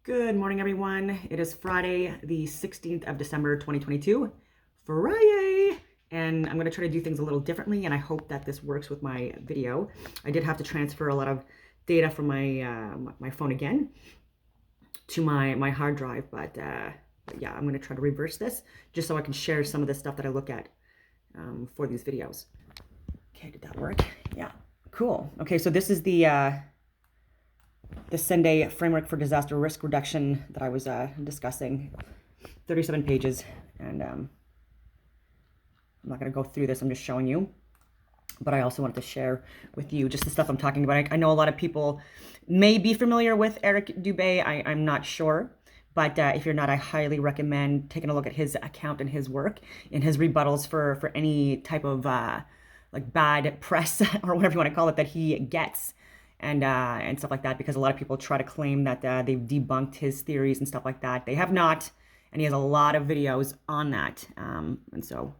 Good morning, everyone. It is Friday, the 16th of December, 2022. Friday! And I'm going to try to do things a little differently, and I hope that this works with my video. I did have to transfer a lot of data from my phone again to my hard drive, but yeah, I'm going to try to reverse this just so I can share some of the stuff that I look at for these videos. Okay, did that work? Yeah, cool. Okay, so this is the Sendai framework for disaster risk reduction that I was discussing. 37 pages, and I'm not going to go through this. I'm just showing you, but I also wanted to share with you just the stuff I'm talking about. I know a lot of people may be familiar with Eric Dubé. I'm not sure, but if you're not, I highly recommend taking a look at his account and his work and his rebuttals for any type of like bad press or whatever you want to call it that he gets. And stuff like that, because a lot of people try to claim that they've debunked his theories and stuff like that. They have not, and he has a lot of videos on that. And so,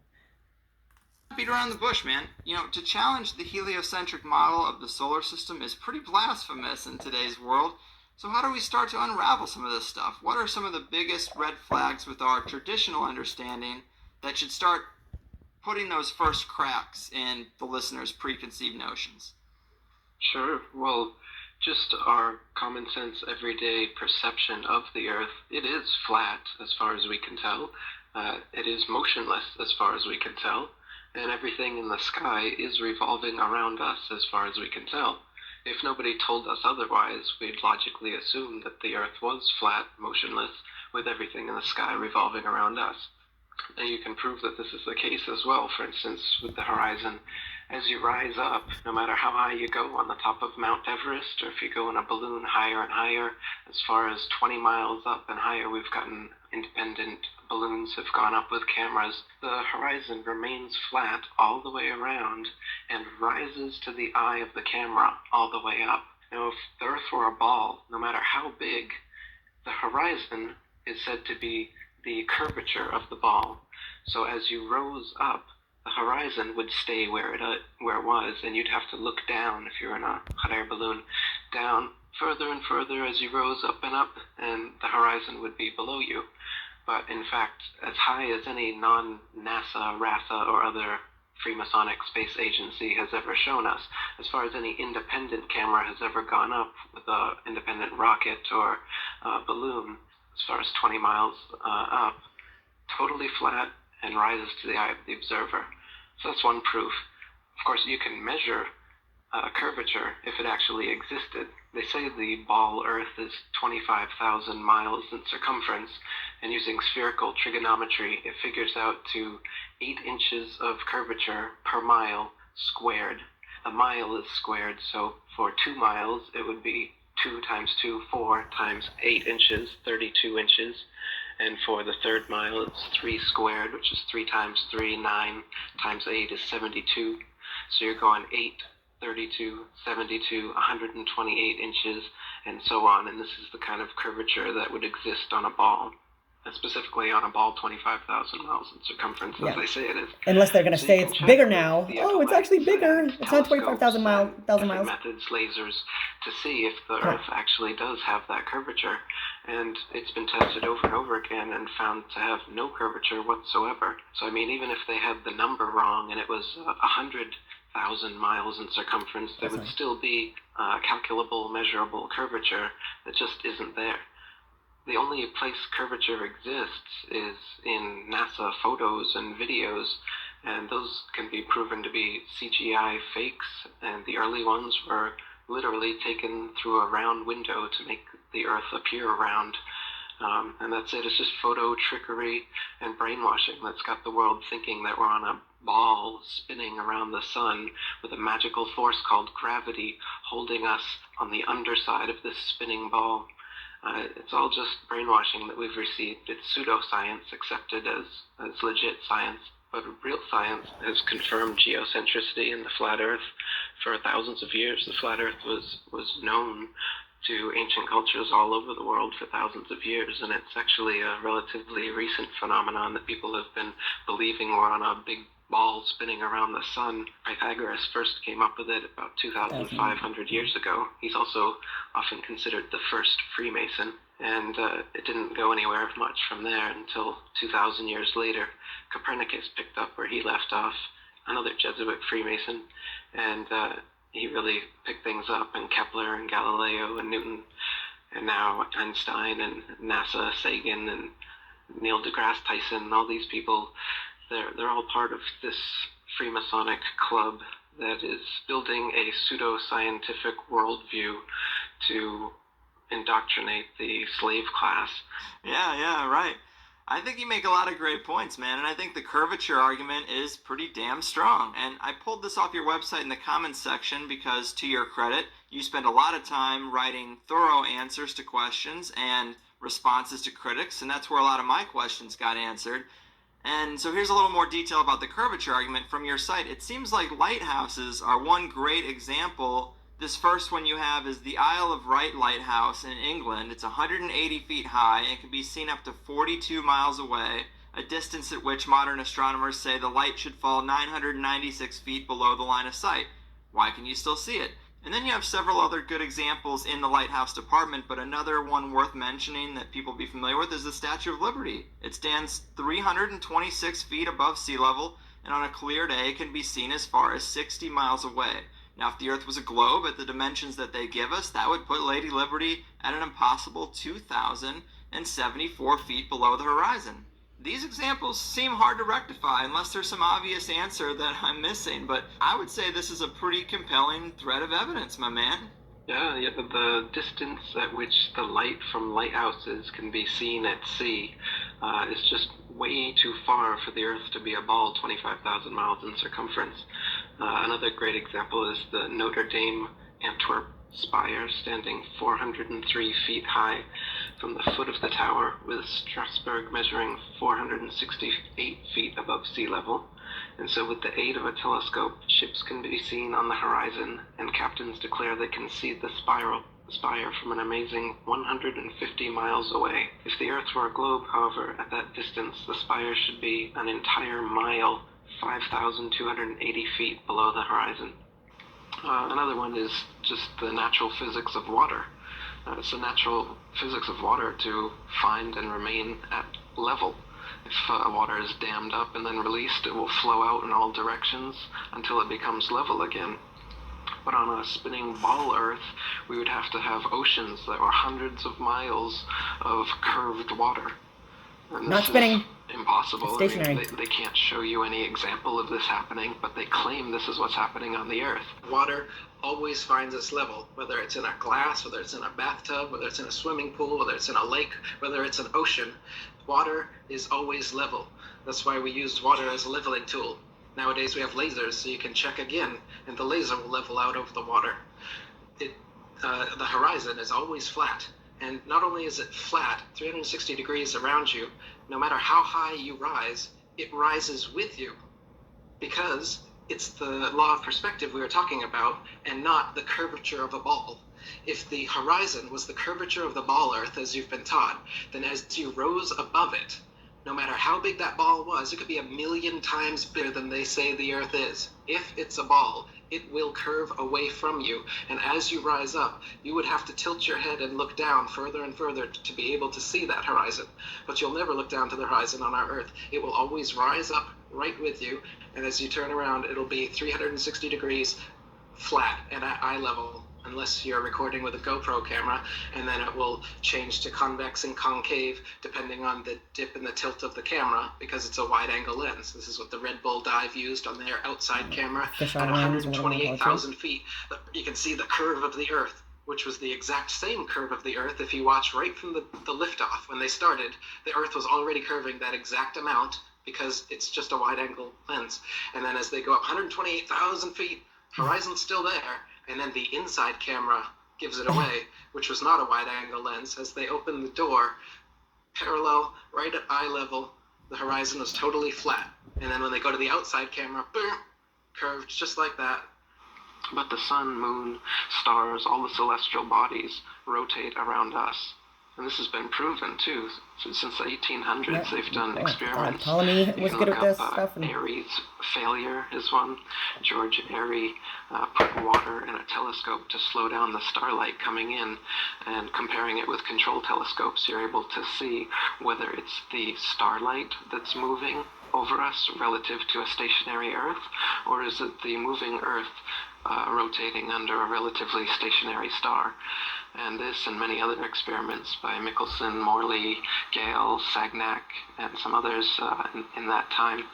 beat around the bush, man. You know, to challenge the heliocentric model of the solar system is pretty blasphemous in today's world. So how do we start to unravel some of this stuff? What are some of the biggest red flags with our traditional understanding that should start putting those first cracks in the listener's preconceived notions? Sure. Well, just our common sense everyday perception of the Earth, it is flat as far as we can tell. It is motionless as far as we can tell. And everything in the sky is revolving around us as far as we can tell. If nobody told us otherwise, we'd logically assume that the Earth was flat, motionless, with everything in the sky revolving around us. And you can prove that this is the case as well, for instance, with the horizon. As you rise up, no matter how high you go on the top of Mount Everest, or if you go in a balloon higher and higher, as far as 20 miles up and higher, we've gotten independent balloons have gone up with cameras. The horizon remains flat all the way around and rises to the eye of the camera all the way up. Now, if the Earth were a ball, no matter how big, the horizon is said to be the curvature of the ball. So as you rose up, the horizon would stay where it was, and you'd have to look down if you're in a hot air balloon, down further and further as you rose up, and the horizon would be below you. But in fact, as high as any non-NASA, RASA, or other Freemasonic space agency has ever shown us, as far as any independent camera has ever gone up with an independent rocket or balloon, as far as 20 miles up, totally flat and rises to the eye of the observer. So that's one proof. Of course, you can measure curvature if it actually existed. They say the ball Earth is 25,000 miles in circumference, and using spherical trigonometry, it figures out to 8 inches of curvature per mile squared. A mile is squared, so for 2 miles, it would be 2 times 2, 4 times 8 inches, 32 inches. And for the third mile, it's 3 squared, which is 3 times 3, 9 times 8 is 72. So you're going 8, 32, 72, 128 inches, and so on. And this is the kind of curvature that would exist on a ball. And specifically on a ball 25,000 miles in circumference, as they say it is. Unless they're going to say it's bigger now. Oh, it's actually bigger. It's not 25,000 miles. Methods, lasers, to see if the Earth actually does have that curvature. And it's been tested over and over again and found to have no curvature whatsoever. So I mean, even if they had the number wrong and it was 100,000 miles in circumference, there would still be calculable, measurable curvature that just isn't there. The only place curvature exists is in NASA photos and videos, and those can be proven to be CGI fakes, and the early ones were literally taken through a round window to make the Earth appear round. And that's it. It's just photo trickery and brainwashing that's got the world thinking that we're on a ball spinning around the sun with a magical force called gravity holding us on the underside of this spinning ball. It's all just brainwashing that we've received. It's pseudoscience accepted as legit science. But real science has confirmed geocentricity in the flat Earth for thousands of years. The flat Earth was known to ancient cultures all over the world for thousands of years, and it's actually a relatively recent phenomenon that people have been believing we're on a big ball spinning around the sun. Pythagoras first came up with it about 2,500 years ago. He's also often considered the first Freemason, and it didn't go anywhere much from there until 2,000 years later. Copernicus picked up where he left off, another Jesuit Freemason, and he really picked things up, and Kepler and Galileo and Newton, and now Einstein and NASA, Sagan and Neil deGrasse Tyson, all these people, they're all part of this Freemasonic club that is building a pseudo-scientific worldview to indoctrinate the slave class. Yeah, right. I think you make a lot of great points, man, and I think the curvature argument is pretty damn strong. And I pulled this off your website in the comments section because, to your credit, you spend a lot of time writing thorough answers to questions and responses to critics, and that's where a lot of my questions got answered. And so here's a little more detail about the curvature argument from your site. It seems like lighthouses are one great example. This first one you have is the Isle of Wight Lighthouse in England. It's 180 feet high and can be seen up to 42 miles away, a distance at which modern astronomers say the light should fall 996 feet below the line of sight. Why can you still see it? And then you have several other good examples in the lighthouse department, but another one worth mentioning that people be familiar with is the Statue of Liberty. It stands 326 feet above sea level, and on a clear day can be seen as far as 60 miles away. Now, if the Earth was a globe at the dimensions that they give us, that would put Lady Liberty at an impossible 2,074 feet below the horizon. These examples seem hard to rectify unless there's some obvious answer that I'm missing, but I would say this is a pretty compelling thread of evidence, my man. Yeah, the distance at which the light from lighthouses can be seen at sea is just way too far for the Earth to be a ball 25,000 miles in circumference. Another great example is the Notre Dame Antwerp spire, standing 403 feet high from the foot of the tower, with Strasbourg measuring 468 feet above sea level. And so with the aid of a telescope, ships can be seen on the horizon, and captains declare they can see the spire from an amazing 150 miles away. If the Earth were a globe, however, at that distance, the spire should be an entire mile, 5,280 feet below the horizon. Another one is just the natural physics of water. It's the natural physics of water to find and remain at level. If water is dammed up and then released, it will flow out in all directions until it becomes level again. But on a spinning ball Earth, we would have to have oceans that were hundreds of miles of curved water. And Not spinning. Impossible. It's stationary. They can't show you any example of this happening, but they claim this is what's happening on the Earth. Water always finds its level, whether it's in a glass, whether it's in a bathtub, whether it's in a swimming pool, whether it's in a lake, whether it's an ocean. Water is always level. That's why we use water as a leveling tool. Nowadays we have lasers, so you can check again, and the laser will level out over the water. The horizon is always flat. And not only is it flat, 360 degrees around you, no matter how high you rise, it rises with you. Because it's the law of perspective we were talking about, and not the curvature of a ball. If the horizon was the curvature of the ball Earth, as you've been taught, then as you rose above it, no matter how big that ball was, it could be 1,000,000 times bigger than they say the Earth is. If it's a ball, it will curve away from you, and as you rise up, you would have to tilt your head and look down further and further to be able to see that horizon. But you'll never look down to the horizon on our Earth. It will always rise up right with you, and as you turn around, it'll be 360 degrees flat and at eye level, unless you're recording with a GoPro camera, and then it will change to convex and concave depending on the dip and the tilt of the camera, because it's a wide-angle lens. This is what the Red Bull Dive used on their outside camera at 128,000 feet. You can see the curve of the Earth, which was the exact same curve of the Earth. If you watch right from the liftoff, when they started, the Earth was already curving that exact amount because it's just a wide-angle lens. And then as they go up 128,000 feet, horizon's still there, and then the inside camera gives it away, which was not a wide-angle lens. As they open the door, parallel, right at eye level, the horizon was totally flat. And then when they go to the outside camera, boom, curved just like that. But the sun, moon, stars, all the celestial bodies rotate around us. And this has been proven too. Since the 1800s, Yep. they've done experiments. Ptolemy You was can good look at this up stuff. And Airy's failure is one. George Airy put water in a telescope to slow down the starlight coming in, and comparing it with control telescopes, you're able to see whether it's the starlight that's moving over us relative to a stationary Earth, or is it the moving Earth rotating under a relatively stationary star. And this and many other experiments by Michelson, Morley, Gale, Sagnac, and some others in that time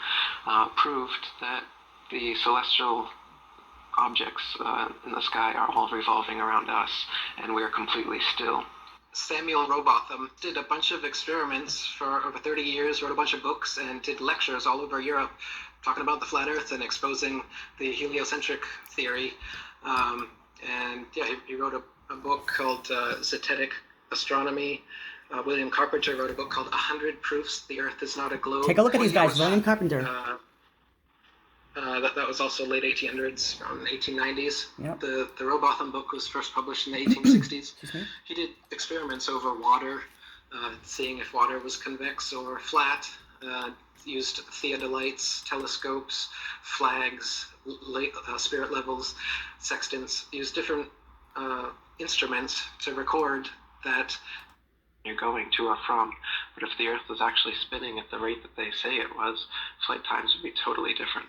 proved that the celestial objects in the sky are all revolving around us, and we are completely still. Samuel Rowbotham did a bunch of experiments for over 30 years, wrote a bunch of books, and did lectures all over Europe talking about the flat Earth and exposing the heliocentric theory. And yeah, he wrote a book called Zetetic Astronomy. William Carpenter wrote a book called 100 Proofs the Earth is Not a Globe. take a look at these guys. William Carpenter. That was also late 1800s, around 1890s. Yep. The Rowbotham book was first published in the 1860s. He did experiments over water, seeing if water was convex or flat. Used theodolites, telescopes, flags, spirit levels, sextants. Used different instruments to record that you're going to or from. But if the Earth was actually spinning at the rate that they say it was, flight times would be totally different.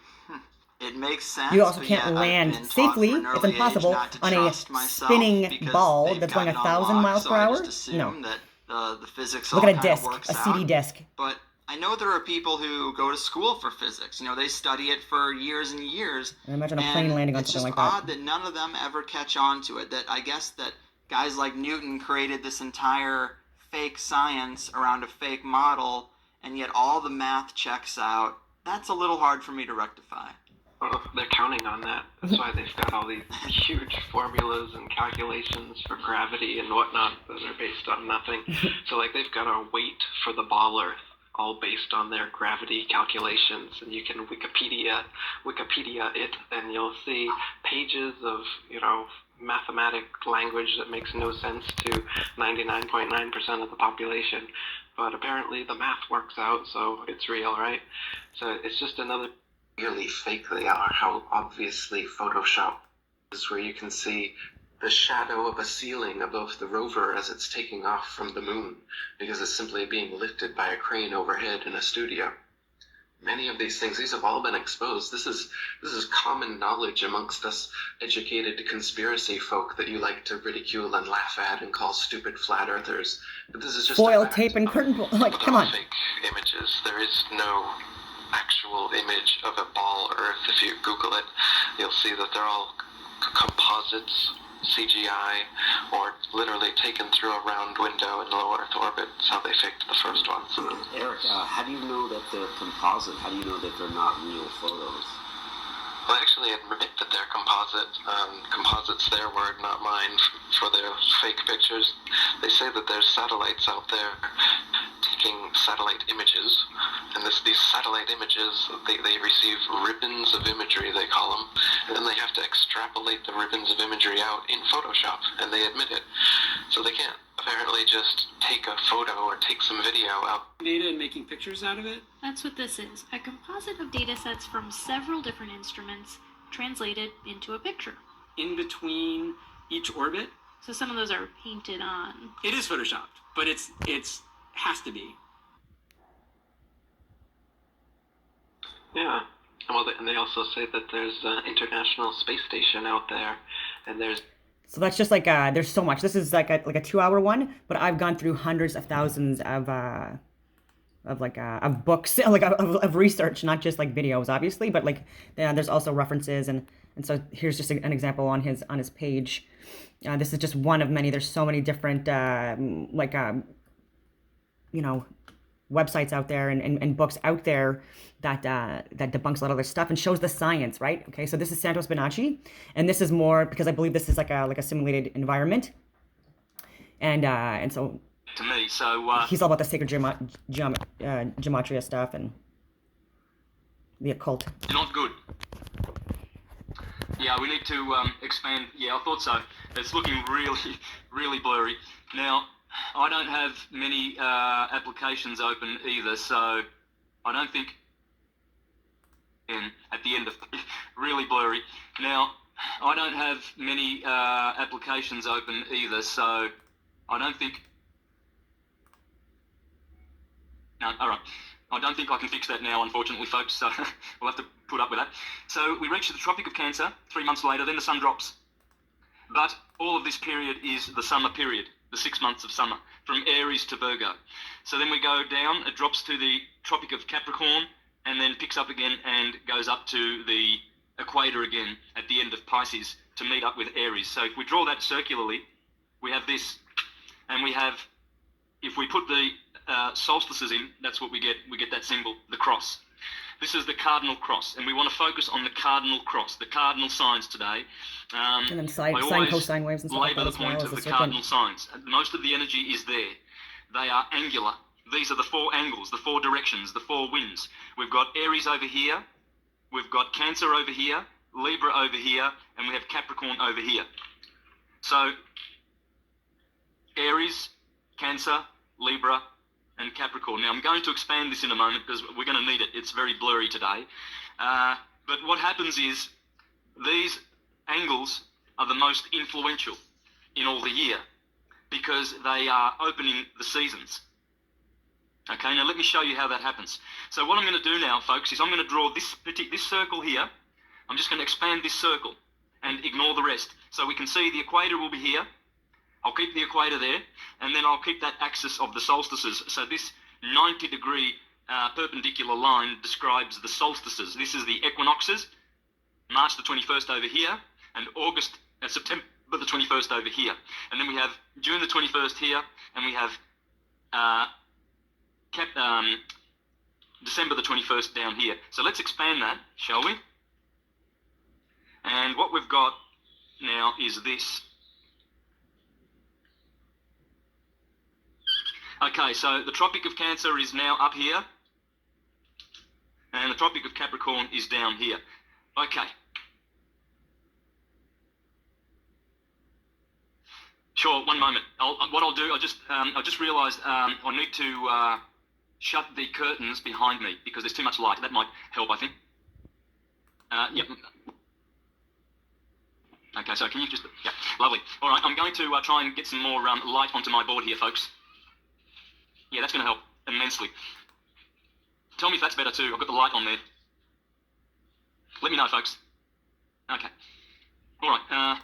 It makes sense. You also but can't yet land I've been taught safely. from an It's early impossible age not to on a trust myself spinning because ball they've that's going gotten 1,000 unlocked, miles so per I hour. just assume No. that the physics Look all at a kind of disc, works a CD out. disc. But I know there are people who go to school for physics. You know, they study it for years and years. I imagine a plane landing on it's something just like that. odd that none of them ever catch on to it. That I guess that guys like Newton created this entire fake science around a fake model, and yet all the math checks out. That's a little hard for me to rectify. Well, they're counting on that. That's why they've got all these huge formulas and calculations for gravity and whatnot that are based on nothing. So, like, they've got a weight for the ball Earth, all based on their gravity calculations. And you can Wikipedia it, and you'll see pages of, mathematic language that makes no sense to 99.9% of the population. But apparently the math works out, so it's real, right? So it's just another really fake they are, how obviously Photoshop is, where you can see the shadow of a ceiling above the rover as it's taking off from the moon, because it's simply being lifted by a crane overhead in a studio. Many of these things, these have all been exposed. This is common knowledge amongst us educated conspiracy folk that you like to ridicule and laugh at and call stupid flat earthers. But this is just foil, tape, and curtain. Like, come on. Fake images. There is no actual image of a ball Earth. If you Google it, you'll see that they're all composites, CGI, or literally taken through a round window in low Earth orbit. That's how they faked the first ones. Eric, how do you know that they're composite? How do you know that they're not real photos? Well, I actually admit that they're composite. Composite's their word, not mine, for their fake pictures. They say that there's satellites out there taking satellite images, and these satellite images, they receive ribbons of imagery, they call them, and then they have to extrapolate the ribbons of imagery out in Photoshop, and they admit it. So they can't apparently just take a photo or take some video out. Data and making pictures out of it? That's what this is, a composite of data sets from several different instruments translated into a picture. In between each orbit? So some of those are painted on. It is photoshopped, but it's has to be. Yeah. Well, and they also say that there's an International Space Station out there, and there's... So that's just like, there's so much. This is like a 2-hour one, but I've gone through hundreds of thousands of books, of research, not just like videos, obviously, but like there's also references, and so here's just an example on his page. This is just one of many. There's so many different websites out there and books out there that debunks a lot of this stuff and shows the science, right? Okay, so this is Santos Bonacci, and this is more because I believe this is like a simulated environment, and so to me, so he's all about the sacred gematria stuff and the occult. not good. Yeah, we need to expand. Yeah, I thought so. It's looking really, really blurry. Now, I don't have many applications open either, so I don't think. At the end of really blurry. Now, I don't have many applications open either, so I don't think. No, all right. I don't think I can fix that now, unfortunately, folks, so we'll have to put up with that. So we reach the Tropic of Cancer 3 months later, then the sun drops. But all of this period is the summer period, the 6 months of summer, from Aries to Virgo. So then we go down, it drops to the Tropic of Capricorn, and then picks up again and goes up to the equator again at the end of Pisces to meet up with Aries. So if we draw that circularly, we have this, and we have, if we put the solstices in, that's what we get that symbol, the cross. This is the cardinal cross, and we want to focus on the cardinal cross, the cardinal signs today. And then sine, cosine waves and stuff like that as well as the serpent. Cardinal signs. Most of the energy is there. They are angular. These are the 4 angles, the 4 directions, the 4 winds. We've got Aries over here, we've got Cancer over here, Libra over here, and we have Capricorn over here. So, Aries, Cancer, Libra, and Capricorn. Now, I'm going to expand this in a moment because we're going to need it. It's very blurry today. But what happens is these angles are the most influential in all the year because they are opening the seasons. Okay, now let me show you how that happens. So what I'm going to do now, folks, is I'm going to draw this circle here. I'm just going to expand this circle and ignore the rest. So we can see the equator will be here. I'll keep the equator there, and then I'll keep that axis of the solstices. So this 90-degree perpendicular line describes the solstices. This is the equinoxes, March the 21st over here, and September the 21st over here. And then we have June the 21st here, and we have December the 21st down here. So let's expand that, shall we? And what we've got now is this. Okay, so the Tropic of Cancer is now up here, and the Tropic of Capricorn is down here. Okay. Sure, one moment. What I'll do, I just realised I need to shut the curtains behind me because there's too much light. That might help, I think. Yep. Okay, so can you just... Yeah, lovely. All right, I'm going to try and get some more light onto my board here, folks. Yeah, that's going to help immensely. Tell me if that's better too. I've got the light on there. Let me know, folks. Okay. All right.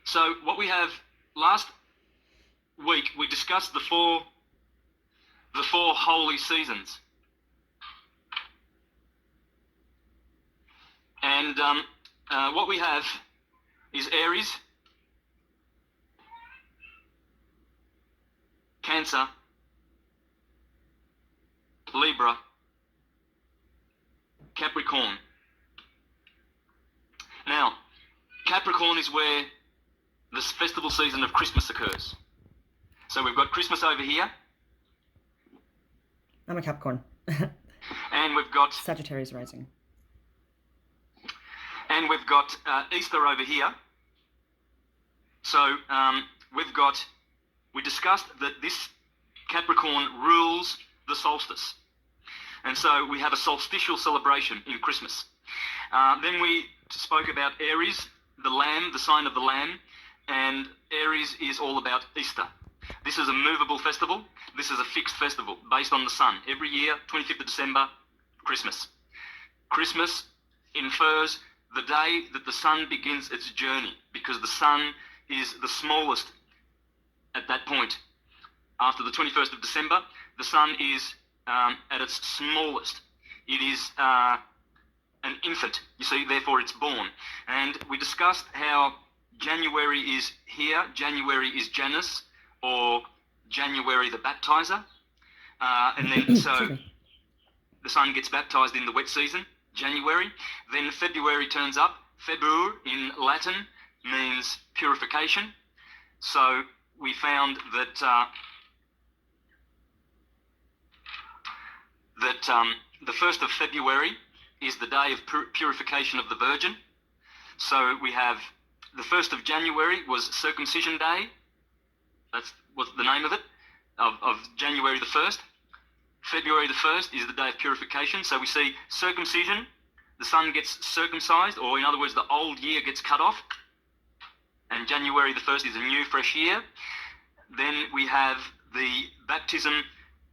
So what we have last week, we discussed the four holy seasons, and what we have is Aries, Cancer, Libra, Capricorn. Now, Capricorn is where this festival season of Christmas occurs. So we've got Christmas over here. I'm a Capricorn. And we've got Sagittarius rising. And we've got Easter over here. So we discussed that this Capricorn rules the solstice. And so we have a solstitial celebration in Christmas. Then we spoke about Aries, the lamb, the sign of the lamb, and Aries is all about Easter. This is a movable festival. This is a fixed festival based on the sun. Every year, 25th of December, Christmas. Christmas infers the day that the sun begins its journey, because the sun is the smallest at that point. After the 21st of December, the sun is at its smallest. It is an infant, you see, therefore it's born. And we discussed how January is here. January is Janus, or January the baptizer. And then so the sun gets baptized in the wet season, January. Then February turns up. Februar in Latin means purification. So we found that the 1st of February is the day of purification of the Virgin. So we have the 1st of January was Circumcision Day. That's what's the name of it, of January the 1st. February the 1st is the day of purification. So we see circumcision, the sun gets circumcised, or in other words, the old year gets cut off. And January the 1st is a new, fresh year. Then we have the baptism.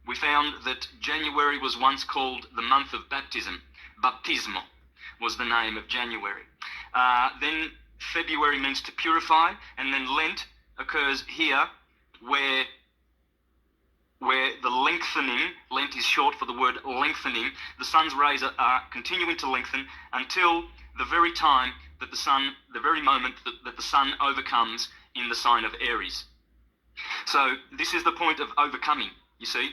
We found that January was once called the month of baptism. Baptismo was the name of January. Then February means to purify, and then Lent occurs here where the lengthening, Lent is short for the word lengthening, the sun's rays are continuing to lengthen until the very time that the very moment that the sun overcomes in the sign of Aries. So this is the point of overcoming, you see,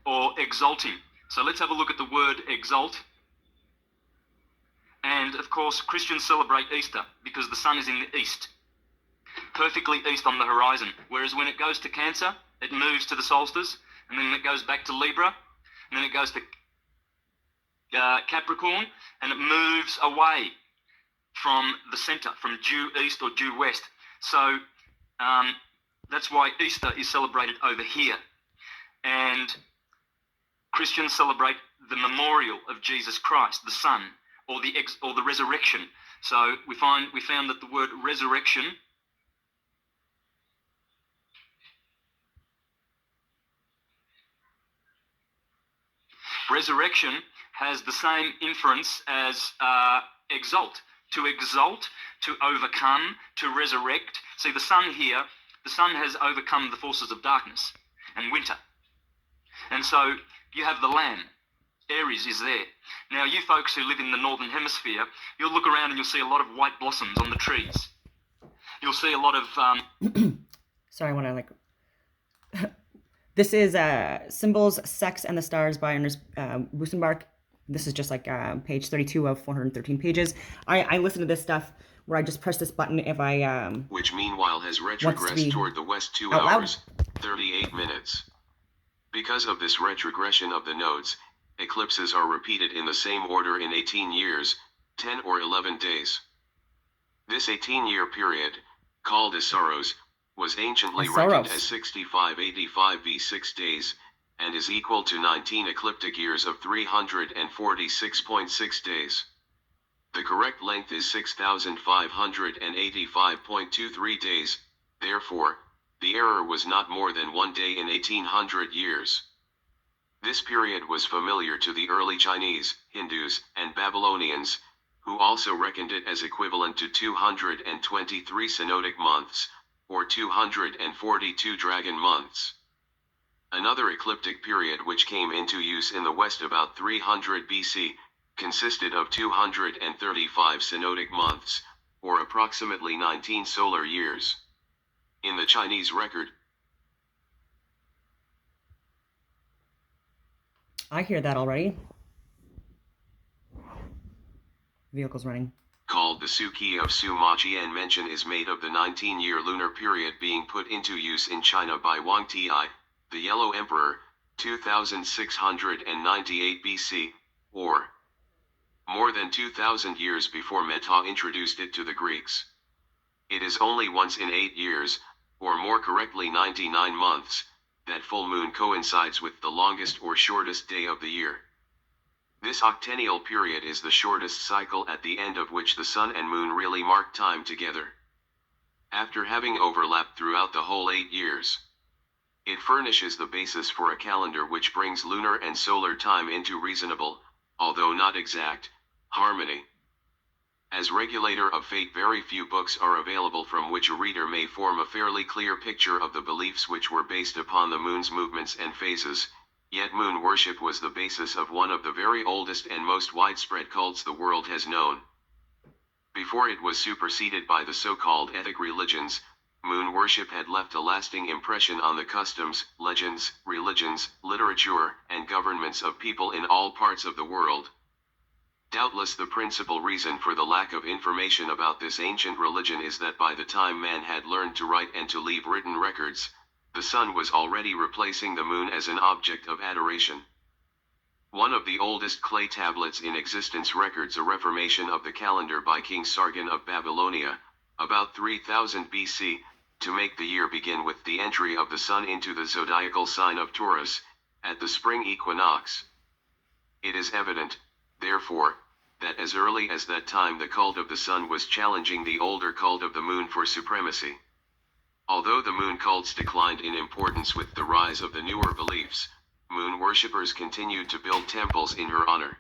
or exalting. So let's have a look at the word exalt. And of course, Christians celebrate Easter because the sun is in the east, perfectly east on the horizon. Whereas when it goes to Cancer, it moves to the solstice, and then it goes back to Libra, and then it goes to Capricorn, and it moves away from the center, from due east or due west. So that's why Easter is celebrated over here. And Christians celebrate the memorial of Jesus Christ, the Son, or the resurrection. So we found that the word resurrection has the same inference as exalt. To exalt, to overcome, to resurrect. See, the sun here, the sun has overcome the forces of darkness and winter. And so you have the Lamb. Aries is there. Now, you folks who live in the northern hemisphere, you'll look around and you'll see a lot of white blossoms on the trees. You'll see a lot of... Sorry, I want to This is Symbols, Sex, and the Stars by Ernest Busenbark. This is just like page 32 of 413 pages. I listen to this stuff where I just press this button if I... which meanwhile has retrogressed toward the west 2 hours, 38 minutes. Because of this retrogression of the nodes, eclipses are repeated in the same order in 18 years, 10 or 11 days. This 18-year period, called as Saros, was anciently reckoned as 6585 v6 days, and is equal to 19 ecliptic years of 346.6 days. The correct length is 6,585.23 days, therefore, the error was not more than 1 day in 1800 years. This period was familiar to the early Chinese, Hindus, and Babylonians, who also reckoned it as equivalent to 223 synodic months, or 242 dragon months. Another ecliptic period which came into use in the West about 300 BC, consisted of 235 synodic months, or approximately 19 solar years. In the Chinese record, I hear that already. Vehicle's running. Called the Suki of Sumachi, and mention is made of the 19-year lunar period being put into use in China by Wang Ti, the Yellow Emperor, 2698 BC, or more than 2,000 years before Meta introduced it to the Greeks. It is only once in 8 years, or more correctly 99 months, that full moon coincides with the longest or shortest day of the year. This octennial period is the shortest cycle, at the end of which the sun and moon really mark time together. After having overlapped throughout the whole 8 years, it furnishes the basis for a calendar which brings lunar and solar time into reasonable, although not exact, harmony. As regulator of fate, very few books are available from which a reader may form a fairly clear picture of the beliefs which were based upon the moon's movements and phases, yet moon worship was the basis of one of the very oldest and most widespread cults the world has known. Before it was superseded by the so-called ethnic religions, moon worship had left a lasting impression on the customs, legends, religions, literature, and governments of people in all parts of the world. Doubtless the principal reason for the lack of information about this ancient religion is that by the time man had learned to write and to leave written records, the sun was already replacing the moon as an object of adoration. One of the oldest clay tablets in existence records a reformation of the calendar by King Sargon of Babylonia, about 3000 BC, to make the year begin with the entry of the sun into the zodiacal sign of Taurus, at the spring equinox. It is evident, therefore, that as early as that time the cult of the sun was challenging the older cult of the moon for supremacy. Although the moon cults declined in importance with the rise of the newer beliefs, moon worshippers continued to build temples in her honor.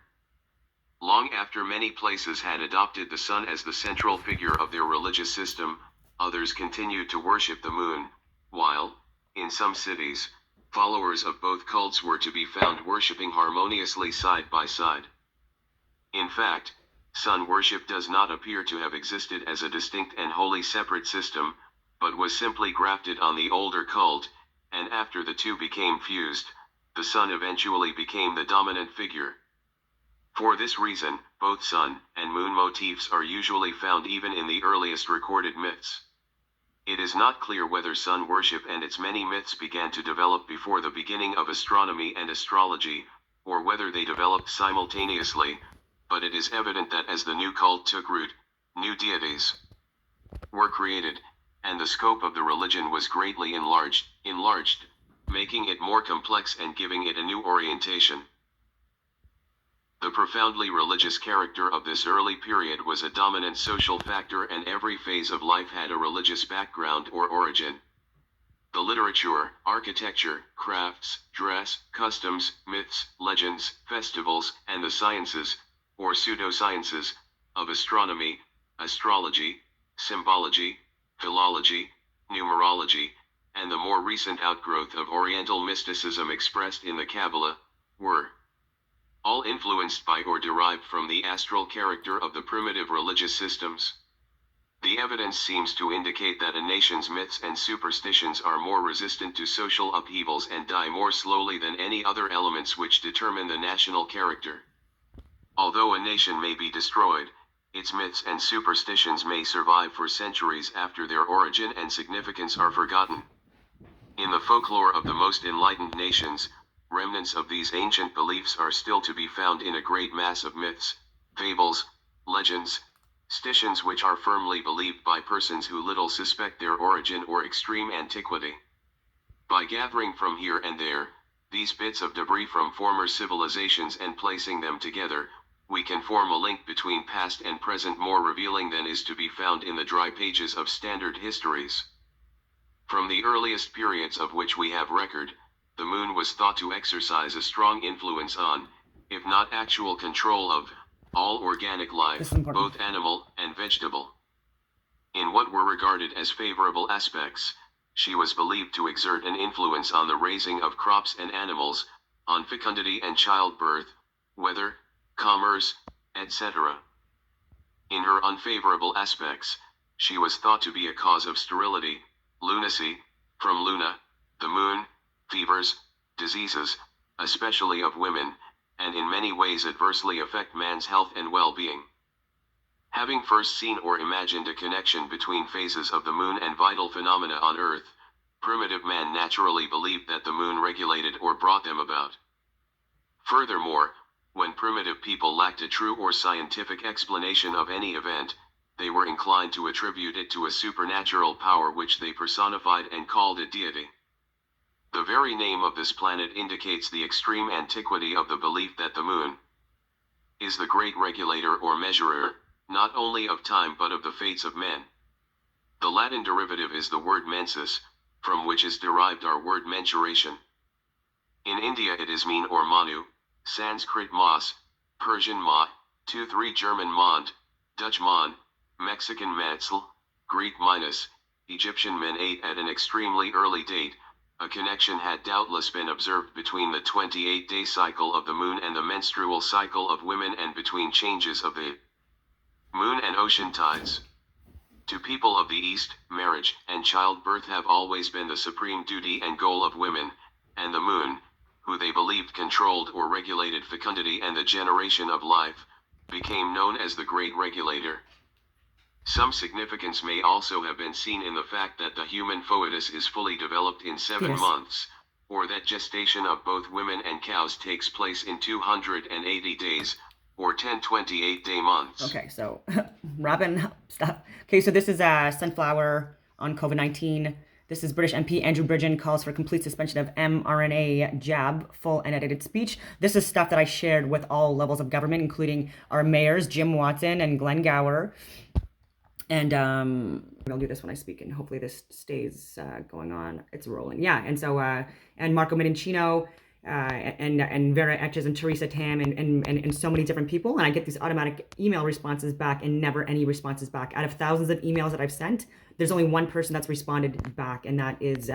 Long after many places had adopted the sun as the central figure of their religious system, others continued to worship the moon, while, in some cities, followers of both cults were to be found worshipping harmoniously side by side. In fact, sun worship does not appear to have existed as a distinct and wholly separate system, but was simply grafted on the older cult, and after the two became fused, the sun eventually became the dominant figure. For this reason, both sun and moon motifs are usually found even in the earliest recorded myths. It is not clear whether sun worship and its many myths began to develop before the beginning of astronomy and astrology, or whether they developed simultaneously, but it is evident that as the new cult took root, new deities were created, and the scope of the religion was greatly enlarged, making it more complex and giving it a new orientation. The profoundly religious character of this early period was a dominant social factor, and every phase of life had a religious background or origin. The literature, architecture, crafts, dress, customs, myths, legends, festivals, and the sciences, or pseudosciences, of astronomy, astrology, symbology, philology, numerology, and the more recent outgrowth of Oriental mysticism expressed in the Kabbalah, were all influenced by or derived from the astral character of the primitive religious systems. The evidence seems to indicate that a nation's myths and superstitions are more resistant to social upheavals and die more slowly than any other elements which determine the national character. Although a nation may be destroyed, its myths and superstitions may survive for centuries after their origin and significance are forgotten. In the folklore of the most enlightened nations, remnants of these ancient beliefs are still to be found in a great mass of myths, fables, legends, stitions which are firmly believed by persons who little suspect their origin or extreme antiquity. By gathering from here and there, these bits of debris from former civilizations and placing them together, we can form a link between past and present more revealing than is to be found in the dry pages of standard histories. From the earliest periods of which we have record, the moon was thought to exercise a strong influence on, if not actual control of, all organic life, both animal and vegetable. In what were regarded as favorable aspects, she was believed to exert an influence on the raising of crops and animals, on fecundity and childbirth, weather, commerce, etc. In her unfavorable aspects, she was thought to be a cause of sterility, lunacy, from luna, the moon, fevers, diseases, especially of women, and in many ways adversely affect man's health and well-being. Having first seen or imagined a connection between phases of the moon and vital phenomena on Earth, primitive man naturally believed that the moon regulated or brought them about. Furthermore, when primitive people lacked a true or scientific explanation of any event, they were inclined to attribute it to a supernatural power which they personified and called a deity. The very name of this planet indicates the extreme antiquity of the belief that the moon is the great regulator or measurer, not only of time but of the fates of men. The Latin derivative is the word mensis, from which is derived our word mensuration. In India it is mean or manu, Sanskrit mas, Persian ma, 2-3 German mond, Dutch mon, Mexican metzel, Greek minus, Egyptian men 8 at an extremely early date. A connection had doubtless been observed between the 28-day cycle of the moon and the menstrual cycle of women, and between changes of the moon and ocean tides. To people of the East, marriage and childbirth have always been the supreme duty and goal of women, and the moon, who they believed controlled or regulated fecundity and the generation of life, became known as the great regulator. Some significance may also have been seen in the fact that the human foetus is fully developed in 7 months, or that gestation of both women and cows takes place in 280 days, or 10 28-day months. Okay, so Robin, stop. Okay, so this is sunflower on COVID-19. This is British MP Andrew Bridgen calls for complete suspension of mRNA jab, full and edited speech. This is stuff that I shared with all levels of government, including our mayors, Jim Watson and Glenn Gower. And I'll do this when I speak, and hopefully this stays going on. It's rolling. Yeah, and so, and Marco Menincino, and Vera Etches and Teresa Tam and so many different people. And I get these automatic email responses back and never any responses back. Out of thousands of emails that I've sent, there's only one person that's responded back, and that is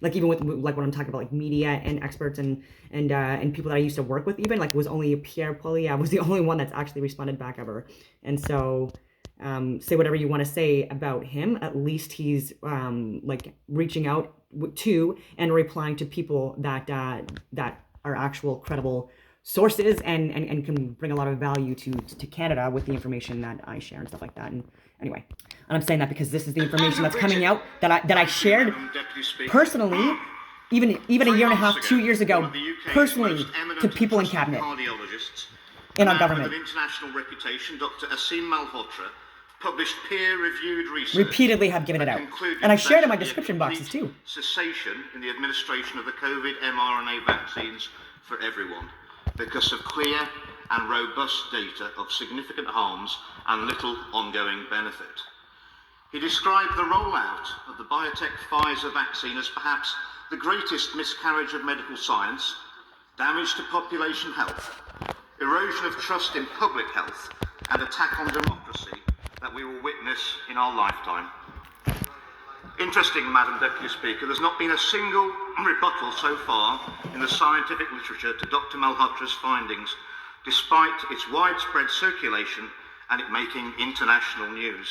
like even with like when I'm talking about like media and experts and people that I used to work with, even like it was only Pierre Poilievre was the only one that's actually responded back ever. And so say whatever you want to say about him, at least he's like reaching out to and replying to people that that are actual credible sources and can bring a lot of value to Canada with the information that I share and stuff like that. And anyway, and I'm saying that because this is the information that's coming out that I shared personally, even a year and a half, 2 years ago, personally to people in cabinet, in our government. With international reputation, Dr. Asim Malhotra published peer-reviewed research. Repeatedly have given it out, and I shared in my description boxes too. Cessation in the administration of the COVID mRNA vaccines for everyone, because of clear and robust data of significant harms and little ongoing benefit. He described the rollout of the biotech Pfizer vaccine as perhaps the greatest miscarriage of medical science, damage to population health, erosion of trust in public health, and attack on democracy that we will witness in our lifetime. Interesting, Madam Deputy Speaker, there's not been a single rebuttal so far in the scientific literature to Dr. Malhotra's findings, despite its widespread circulation and it making international news.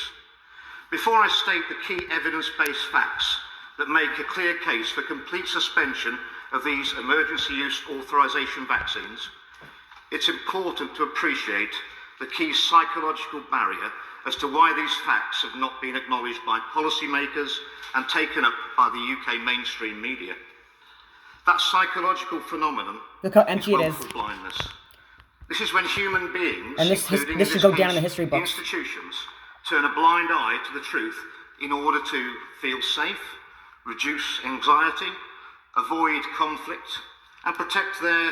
Before I state the key evidence-based facts that make a clear case for complete suspension of these emergency use authorization vaccines, it's important to appreciate the key psychological barrier as to why these facts have not been acknowledged by policymakers and taken up by the UK mainstream media. That psychological phenomenon Look how empty is it is. willful blindness. This is when human beings, And this including should in go this down in the case, history books. institutions, turn a blind eye to the truth in order to feel safe, reduce anxiety, avoid conflict, and protect their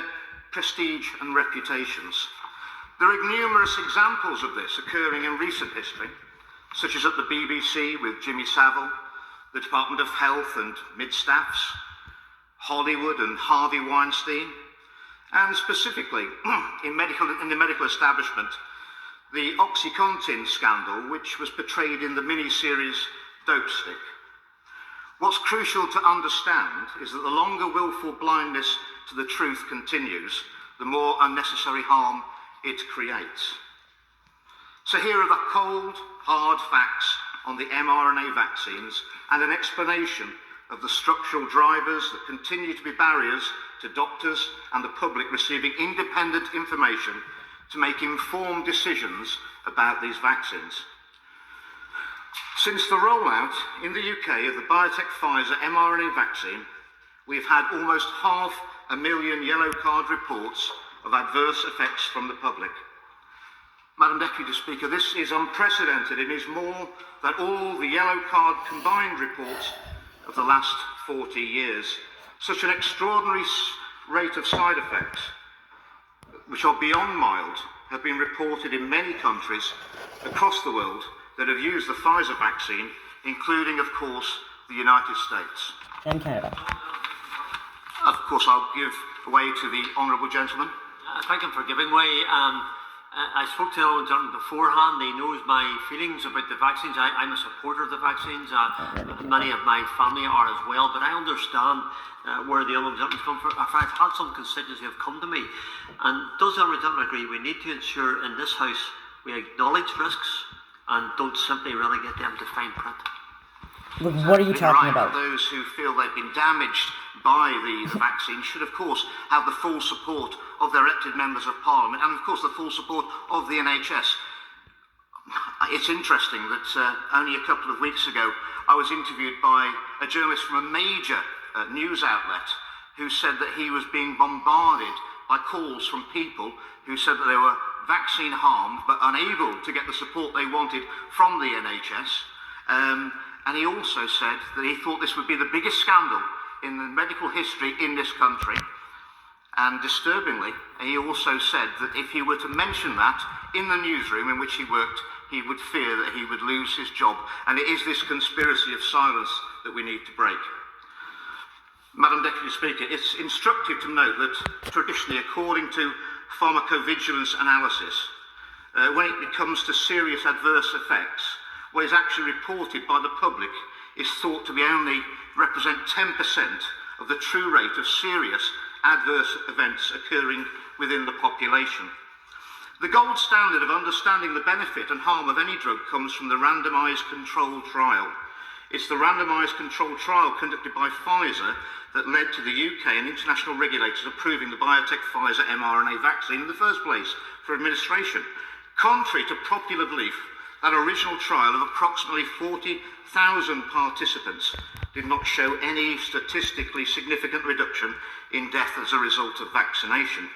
prestige and reputations. There are numerous examples of this occurring in recent history, such as at the BBC with Jimmy Savile, the Department of Health and mid-staffs, Hollywood and Harvey Weinstein, and specifically in the medical establishment, the OxyContin scandal, which was portrayed in the mini-series Dope Stick. What's crucial to understand is that the longer willful blindness to the truth continues, the more unnecessary harm it creates. So here are the cold, hard facts on the mRNA vaccines and an explanation of the structural drivers that continue to be barriers to doctors and the public receiving independent information to make informed decisions about these vaccines. Since the rollout in the UK of the biotech Pfizer mRNA vaccine, we've had almost 500,000 yellow card reports of adverse effects from the public. Madam Deputy Speaker, this is unprecedented. It is more than all the yellow card combined reports of the last 40 years. Such an extraordinary rate of side effects, which are beyond mild, have been reported in many countries across the world that have used the Pfizer vaccine, including, of course, the United States. And Canada. Of course, I'll give way to the honourable gentleman. Thank him for giving way. I spoke to the gentleman beforehand. He knows my feelings about the vaccines. I'm a supporter of the vaccines. Many of my family are as well. But I understand where the honourable gentleman's come from. I've had some constituents who have come to me. And does the honourable gentleman agree we need to ensure in this House we acknowledge risks and don't simply relegate them to fine print? What are you talking about? Those who feel they've been damaged by the vaccine should, of course, have the full support of their elected members of Parliament and, of course, the full support of the NHS. It's interesting that only a couple of weeks ago I was interviewed by a journalist from a major news outlet who said that he was being bombarded by calls from people who said that they were vaccine harmed but unable to get the support they wanted from the NHS. and he also said that he thought this would be the biggest scandal in the medical history in this country. And disturbingly, he also said that if he were to mention that in the newsroom in which he worked, he would fear that he would lose his job. And it is this conspiracy of silence that we need to break. Madam Deputy Speaker, it's instructive to note that traditionally, according to pharmacovigilance analysis, when it comes to serious adverse effects, what is actually reported by the public is thought to be only represent 10% of the true rate of serious adverse events occurring within the population. The gold standard of understanding the benefit and harm of any drug comes from the randomised controlled trial. It's the randomised controlled trial conducted by Pfizer that led to the UK and international regulators approving the biotech Pfizer mRNA vaccine in the first place for administration. Contrary to popular belief, that original trial of approximately 40,000 participants did not show any statistically significant reduction in death as a result of vaccination,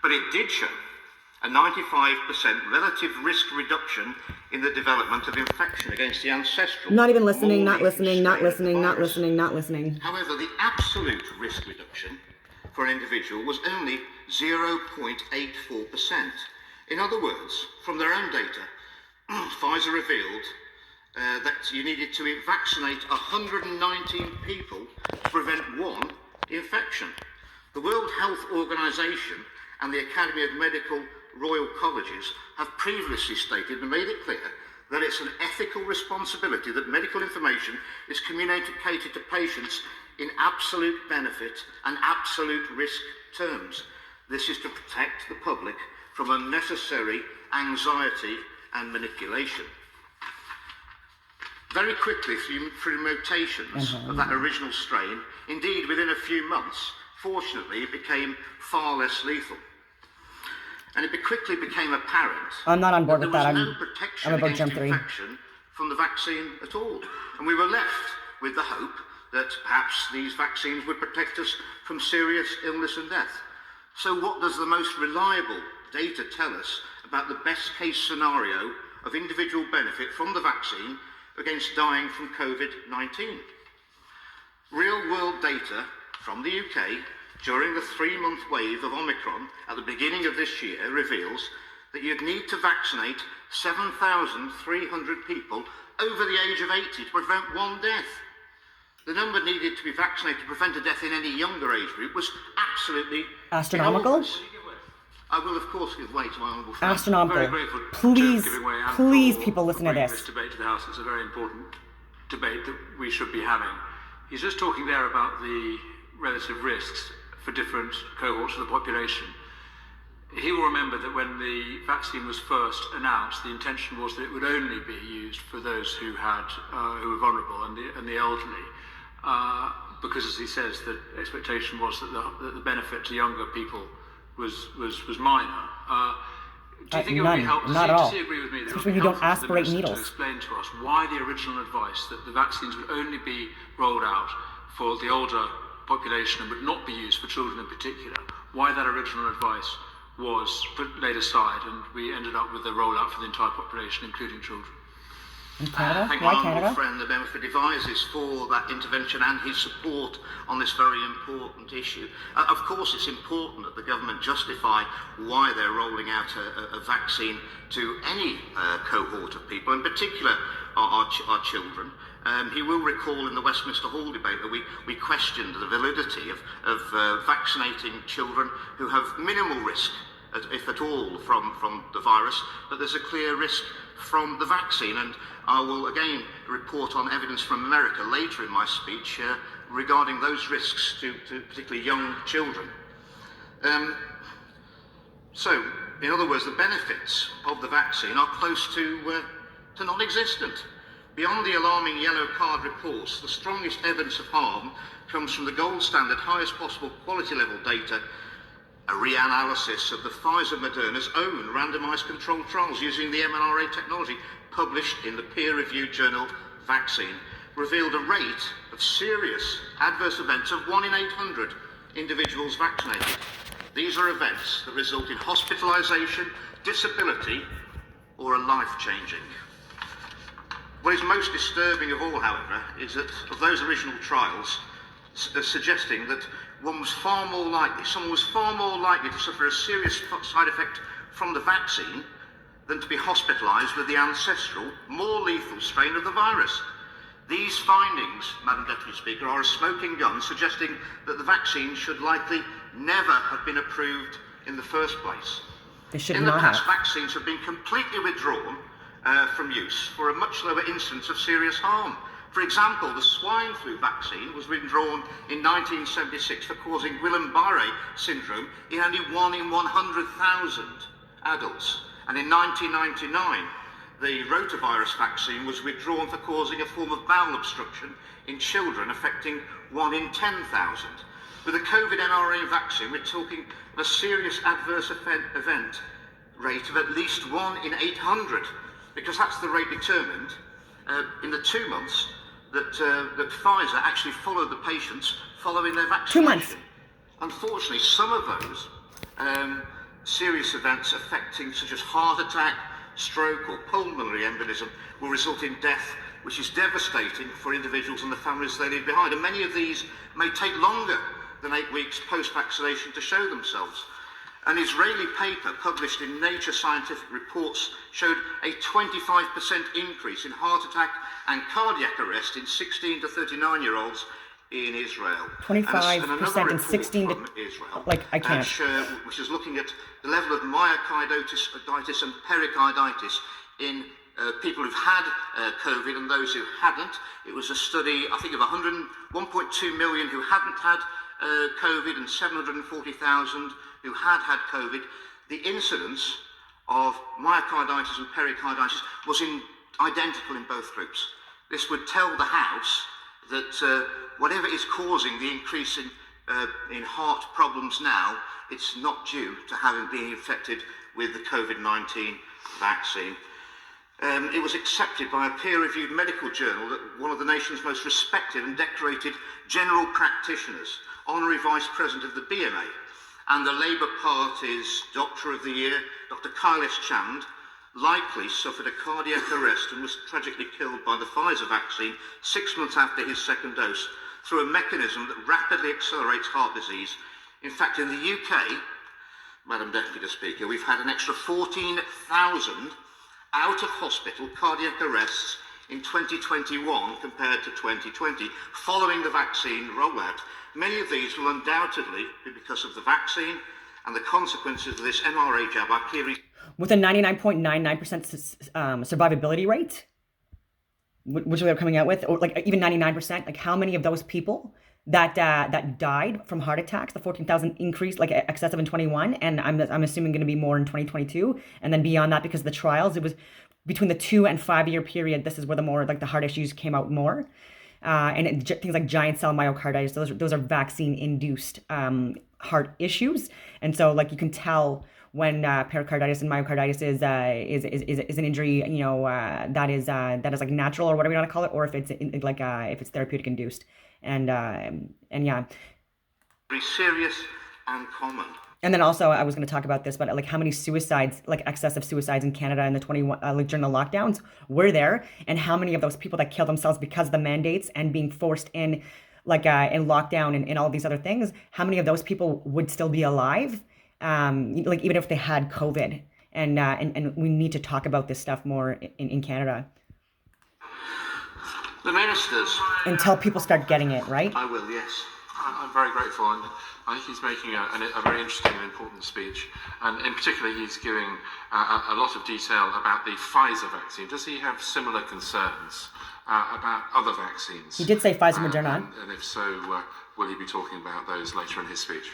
but it did show a 95% relative risk reduction in the development of infection against the ancestral. Not even listening, not listening, not listening, not listening, not listening. However, the absolute risk reduction for an individual was only 0.84%. In other words, from their own data, Pfizer revealed that you needed to vaccinate 119 people to prevent one infection. The World Health Organization and the Academy of Medical Royal Colleges have previously stated and made it clear that it's an ethical responsibility that medical information is communicated to patients in absolute benefit and absolute risk terms. This is to protect the public from unnecessary anxiety and manipulation. Very quickly, through mutations of that original strain, indeed within a few months, fortunately, it became far less lethal. And it quickly became apparent I'm not on board with that. there was no protection about against jump 3. infection from the vaccine at all. And we were left with the hope that perhaps these vaccines would protect us from serious illness and death. So what does the most reliable data tell us about the best case scenario of individual benefit from the vaccine against dying from COVID-19? Real-world data from the UK during the 3-month wave of Omicron at the beginning of this year reveals that you'd need to vaccinate 7,300 people over the age of 80 to prevent one death. The number needed to be vaccinated to prevent a death in any younger age group was absolutely astronomical. enormous. I will, of course, give way to my honourable friend. Astronomical. Very grateful Please, to giving way and please, for people, listen to bringing this. debate to the House. It's a very important debate that we should be having. He's just talking there about the relative risks for different cohorts of the population. He will remember that when the vaccine was first announced, the intention was that it would only be used for those who were vulnerable and the elderly, because, as he says, the expectation was that the benefit to younger people was minor. Do you think it would be helpful? Does he agree with me that it would be you don't helpful for the aspirate listener needles. to explain to us why the original advice that the vaccines would only be rolled out for the older population and would not be used for children in particular, why that original advice was laid aside and we ended up with a rollout for the entire population, including children? In Canada? Thank Why my Canada? honourable friend, the member for Devizes, for that intervention and his support on this very important issue. Of course, it's important that the government justify why they're rolling out a vaccine to any cohort of people, in particular our children. He will recall in the Westminster Hall debate that we questioned the validity of vaccinating children who have minimal risk, if at all, from the virus, but there's a clear risk from the vaccine. And I will again report on evidence from America later in my speech regarding those risks to particularly young children. So, in other words, the benefits of the vaccine are close to non-existent. Beyond the alarming yellow card reports, the strongest evidence of harm comes from the gold standard, highest possible quality level data, a reanalysis of the Pfizer-Moderna's own randomised controlled trials using the mRNA technology published in the peer-reviewed journal Vaccine, revealed a rate of serious adverse events of 1 in 800 individuals vaccinated. These are events that result in hospitalisation, disability, or are life-changing. What is most disturbing of all, however, is that of those original trials suggesting that someone was far more likely to suffer a serious side effect from the vaccine than to be hospitalised with the ancestral, more lethal strain of the virus. These findings, Madam Deputy Speaker, are a smoking gun suggesting that the vaccine should likely never have been approved in the first place. They should in not the past, have. vaccines have been completely withdrawn from use for a much lower incidence of serious harm. For example, the swine flu vaccine was withdrawn in 1976 for causing Guillain-Barré syndrome in only 1 in 100,000 adults. And in 1999, the rotavirus vaccine was withdrawn for causing a form of bowel obstruction in children, affecting 1 in 10,000. With the COVID mRNA vaccine, we're talking of a serious adverse event rate of at least 1 in 800, because that's the rate determined in the 2 months that Pfizer actually followed the patients following their vaccination. 2 months. Unfortunately, some of those serious events affecting, such as heart attack, stroke or pulmonary embolism, will result in death, which is devastating for individuals and the families they leave behind. And many of these may take longer than 8 weeks post-vaccination to show themselves. An Israeli paper published in Nature Scientific Reports showed a 25% increase in heart attack and cardiac arrest in 16 to 39-year-olds in Israel. 25% in 16 to... Israel, like, I can't. Which is looking at the level of myocarditis and pericarditis in people who've had COVID and those who hadn't. It was a study, I think, of 1.2 million who hadn't had COVID and 740,000 who had COVID. The incidence of myocarditis and pericarditis was identical in both groups. This would tell the House that whatever is causing the increase in heart problems now, it's not due to having been infected with the COVID-19 vaccine. It was accepted by a peer-reviewed medical journal that one of the nation's most respected and decorated general practitioners, Honorary Vice President of the BMA, and the Labour Party's Doctor of the Year, Dr. Kailash Chand, likely suffered a cardiac arrest and was tragically killed by the Pfizer vaccine 6 months after his second dose through a mechanism that rapidly accelerates heart disease. In fact, in the UK, Madam Deputy Speaker, we've had an extra 14,000 out-of-hospital cardiac arrests in 2021 compared to 2020, following the vaccine rollout. Many of these will undoubtedly be because of the vaccine, and the consequences of this mRNA jab are clearly... With a 99.99% survivability rate, which they're coming out with, or like even 99%, like how many of those people that died from heart attacks, the 14,000 increase, like excessive in 21, and I'm assuming going to be more in 2022, and then beyond that, because of the trials, it was between the 2 and 5 year period. This is where the more like the heart issues came out more, and things like giant cell myocarditis. Those are vaccine induced heart issues, and so like you can tell when pericarditis and myocarditis is an injury, you know, that is like natural or whatever you want to call it, or if it's if it's therapeutic induced, and yeah, very serious and common. And then also I was going to talk about this, but like how many suicides, like excessive suicides in Canada in the 21 like during the lockdowns were there, and how many of those people that kill themselves because of the mandates and being forced in like in lockdown and all these other things, how many of those people would still be alive? Like even if they had COVID, and we need to talk about this stuff more in Canada. The ministers. Until people start getting it, right? I will, yes. I'm very grateful, and I think he's making a very interesting and important speech, and in particular he's giving a lot of detail about the Pfizer vaccine. Does he have similar concerns about other vaccines? He did say Pfizer, Moderna. And if so, will he be talking about those later in his speech?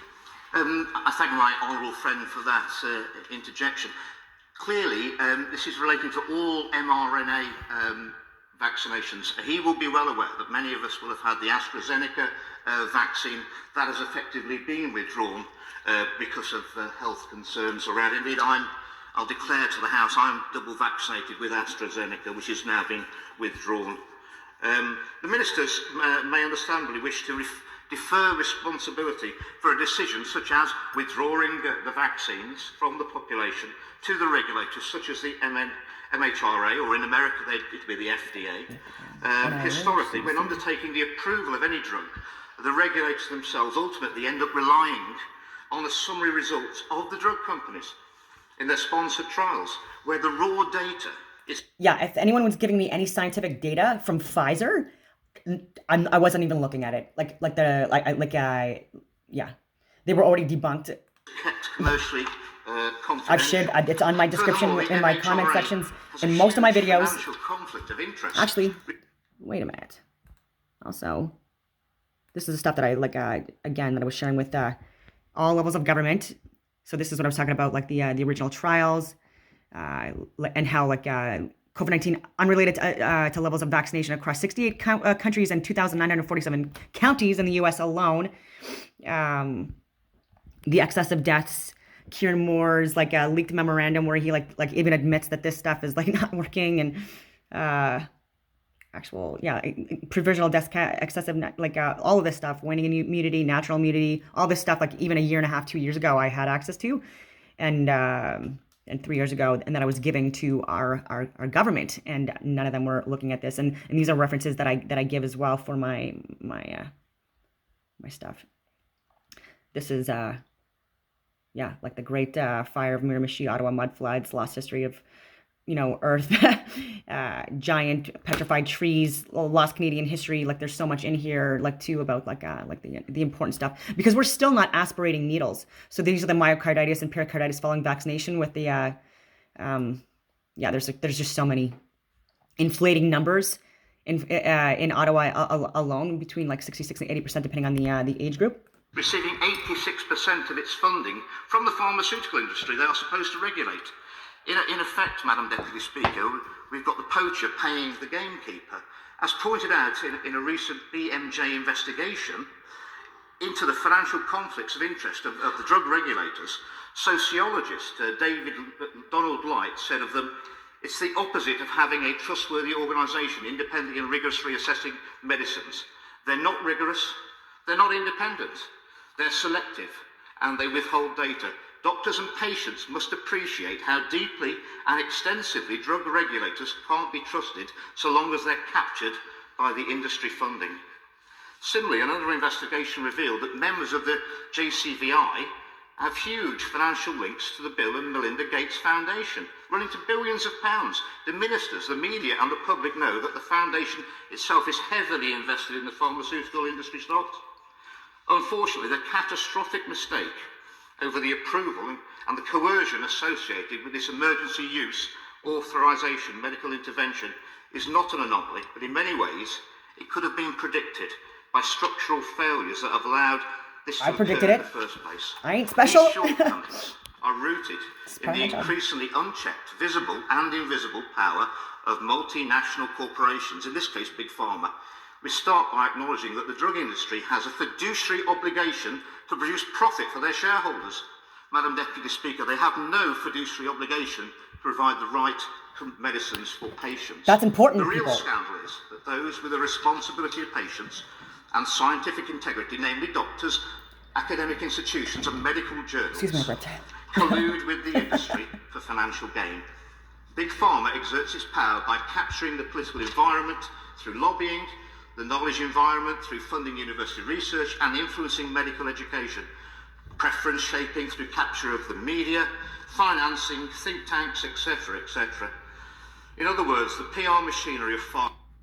I thank my honourable friend for that interjection. Clearly, this is relating to all mRNA vaccinations. He will be well aware that many of us will have had the AstraZeneca vaccine that has effectively been withdrawn because of health concerns around. Indeed, I'll declare to the House I'm double vaccinated with AstraZeneca, which is now being withdrawn. The ministers may understandably wish to defer responsibility for a decision such as withdrawing the vaccines from the population to the regulators, such as the MHRA, or in America it'd be the FDA, historically, when undertaking the approval of any drug, the regulators themselves ultimately end up relying on the summary results of the drug companies in their sponsored trials, where the raw data is... Yeah, if anyone was giving me any scientific data from Pfizer, I wasn't even looking at it. Yeah, they were already debunked. Kept commercially confidential. I've shared, it's on my description in my comment sections in most of my videos. Conflict of interest. Actually, wait a minute. Also, this is the stuff that I again, that I was sharing with all levels of government. So this is what I was talking about, like the original trials, and how COVID-19 unrelated to levels of vaccination across 68 countries and 2,947 counties in the U.S. alone. The excessive deaths, Kieran Moore's leaked memorandum where he even admits that this stuff is not working, and provisional deaths, excessive all of this stuff, waning immunity, natural immunity, all this stuff even a year and a half, 2 years ago I had access to, and 3 years ago, and that I was giving to our government, and none of them were looking at this, and these are references that I give as well for my stuff. This is the Great Fire of Miramichi, Ottawa mud floods, lost history of Earth, giant petrified trees, lost Canadian history. There's so much in here, too, about the important stuff, because we're still not aspirating needles. So these are the myocarditis and pericarditis following vaccination with the, there's just so many inflating numbers in Ottawa alone, between 66 and 80%, depending on the age group. Receiving 86% of its funding from the pharmaceutical industry they are supposed to regulate. In effect, Madam Deputy Speaker, we've got the poacher paying the gamekeeper. As pointed out in a recent BMJ investigation into the financial conflicts of interest of the drug regulators, sociologist David Donald Light said of them, it's the opposite of having a trustworthy organisation independently and rigorously assessing medicines. They're not rigorous, they're not independent, they're selective, and they withhold data. Doctors and patients must appreciate how deeply and extensively drug regulators can't be trusted so long as they're captured by the industry funding. Similarly, another investigation revealed that members of the JCVI have huge financial links to the Bill and Melinda Gates Foundation, running to billions of pounds. The ministers, the media and the public know that the foundation itself is heavily invested in the pharmaceutical industry stocks. Unfortunately, the catastrophic mistake over the approval and the coercion associated with this emergency use authorisation medical intervention is not an anomaly, but in many ways it could have been predicted by structural failures that have allowed this to occur in the first place. I ain't special. These shortcomings are rooted in the increasingly unchecked, visible and invisible power of multinational corporations, in this case Big Pharma. We start by acknowledging that the drug industry has a fiduciary obligation to produce profit for their shareholders. Madam Deputy Speaker, they have no fiduciary obligation to provide the right medicines for patients. That's important. The real scandal is that those with a responsibility of patients and scientific integrity, namely doctors, academic institutions and medical journals, collude with the industry for financial gain. Big Pharma exerts its power by capturing the political environment through lobbying, the knowledge environment through funding university research and influencing medical education, preference shaping through capture of the media, financing, think tanks, etc., etc. In other words, the PR machinery of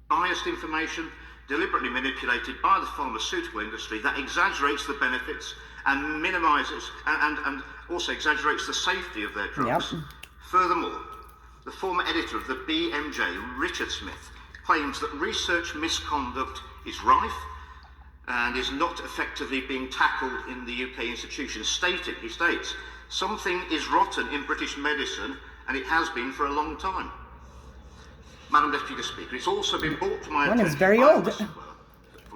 biased information deliberately manipulated by the pharmaceutical industry that exaggerates the benefits and minimises and also exaggerates the safety of their drugs. Yep. Furthermore, the former editor of the BMJ, Richard Smith, claims that research misconduct is rife and is not effectively being tackled in the UK institutions, he states, something is rotten in British medicine and it has been for a long time. Madam Deputy Speaker, it's also been brought to my attention. It's very old.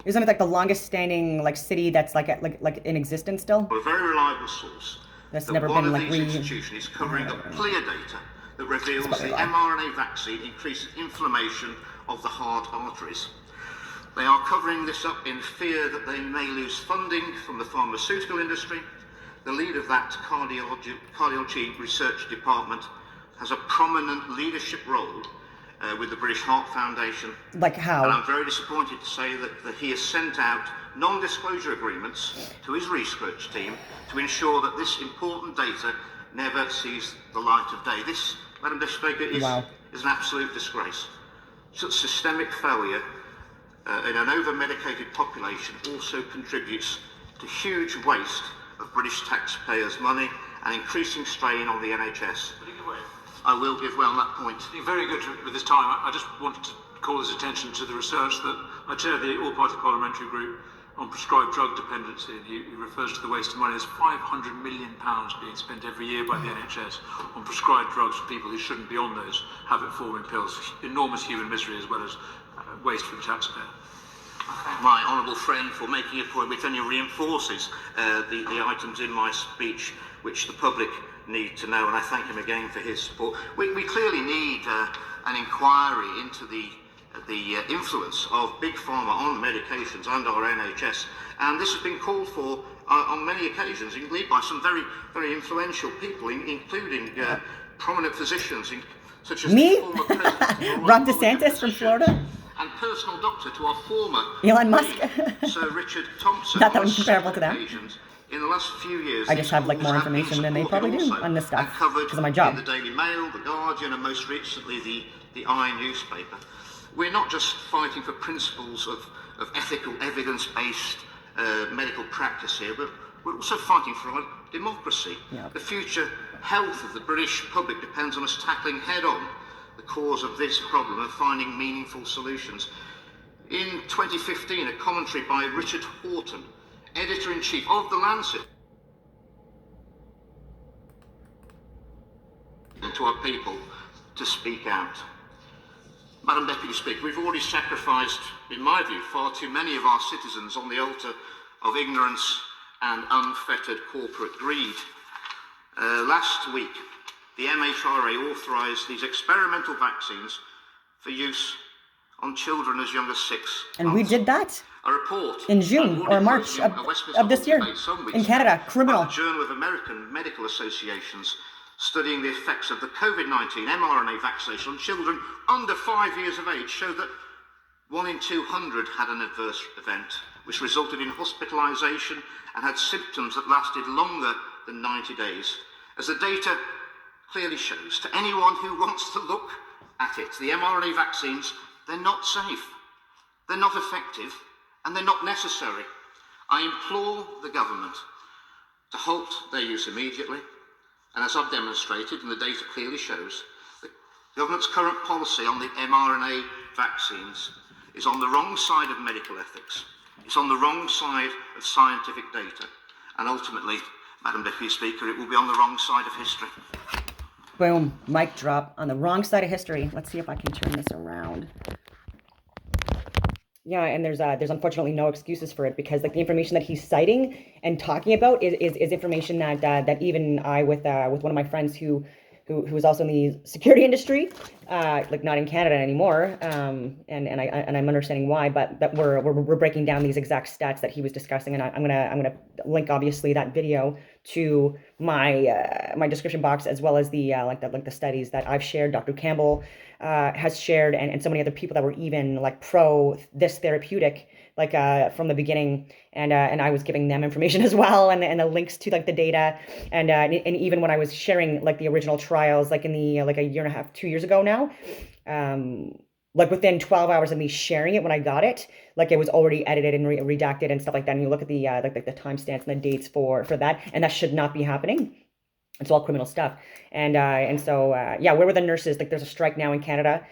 Isn't it the longest standing city that's in existence still? A very reliable source. That's never been institution is covering up clear data that reveals the mRNA vaccine increases inflammation of the heart arteries. They are covering this up in fear that they may lose funding from the pharmaceutical industry. The lead of that cardiology research department has a prominent leadership role with the British Heart Foundation. Like how? And I'm very disappointed to say that he has sent out non-disclosure agreements to his research team to ensure that this important data never sees the light of day. This, Madam Deputy Speaker, is an absolute disgrace. Such systemic failure in an over-medicated population also contributes to huge waste of British taxpayers' money and increasing strain on the NHS. I will give way on that point. Very good with this time. I just wanted to call his attention to the research that I chair the all-party parliamentary group on prescribed drug dependency. And he refers to the waste of money. There's £500 million being spent every year by the NHS on prescribed drugs for people who shouldn't be on those habit-forming pills. Enormous human misery as well as waste for the taxpayer. My honourable friend for making a point which only reinforces the items in my speech which the public need to know, and I thank him again for his support. We clearly need an inquiry into the influence of Big Pharma on medications and our NHS, and this has been called for on many occasions, indeed by some very, very influential people, including prominent physicians such as me, former President Ron DeSantis from Florida, and personal doctor to our former Elon Musk. Sir Richard Thompson. Not that I'm comparable to them. In the last few years, I just have like more information than they probably do on this stuff because of my job. In the Daily Mail, the Guardian, and most recently the I newspaper. We're not just fighting for principles of ethical, evidence-based medical practice here, but we're also fighting for our democracy. The future health of the British public depends on us tackling head-on the cause of this problem and finding meaningful solutions. In 2015, a commentary by Richard Horton, Editor-in-Chief of The Lancet, to our people to speak out. Madam Deputy Speaker, we've already sacrificed, in my view, far too many of our citizens on the altar of ignorance and unfettered corporate greed. Last week, the MHRA authorised these experimental vaccines for use on children as young as 6 months. And we did that a report in June or March of this year in Canada, criminal. The Journal of American Medical Associations studying the effects of the COVID-19 mRNA vaccination on children under 5 years of age showed that 1 in 200 had an adverse event, which resulted in hospitalisation and had symptoms that lasted longer than 90 days. As the data clearly shows, to anyone who wants to look at it, the mRNA vaccines, they're not safe, they're not effective, and they're not necessary. I implore the government to halt their use immediately, and as I've demonstrated, and the data clearly shows, the government's current policy on the mRNA vaccines is on the wrong side of medical ethics. It's on the wrong side of scientific data, and ultimately, Madam Deputy Speaker, it will be on the wrong side of history. Boom, mic drop, on the wrong side of history. Let's see if I can turn this around. Yeah, and there's unfortunately no excuses for it, because like the information that he's citing and talking about is information that even I with one of my friends who is also in the security industry, like not in Canada anymore, and I'm understanding why, but that we're breaking down these exact stats that he was discussing, and I'm gonna link obviously that video to my my description box, as well as the the studies that I've shared, Dr. Campbell has shared, and so many other people that were even like pro this therapeutic like from the beginning, and I was giving them information as well, and the links to like the data, and even when I was sharing like the original trials like in the like a year and a half, 2 years ago now, like within 12 hours of me sharing it when I got it, like it was already edited and redacted and stuff like that, and you look at the like the timestamps and the dates for that, and that should not be happening. It's all criminal stuff. And so yeah, where were the nurses? Like there's a strike now in Canada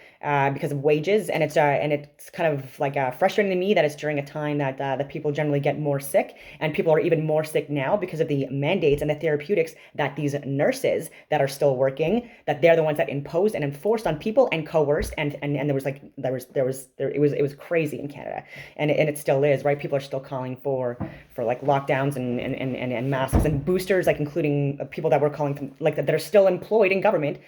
because of wages, and it's kind of like frustrating to me that it's during a time that that people generally get more sick, and people are even more sick now because of the mandates and the therapeutics that these nurses that are still working, that they're the ones that imposed and enforced on people and coerced, and there was crazy in Canada, and it still is, right? People are still calling for like lockdowns and masks and boosters, like including people that were calling like that are still employed in government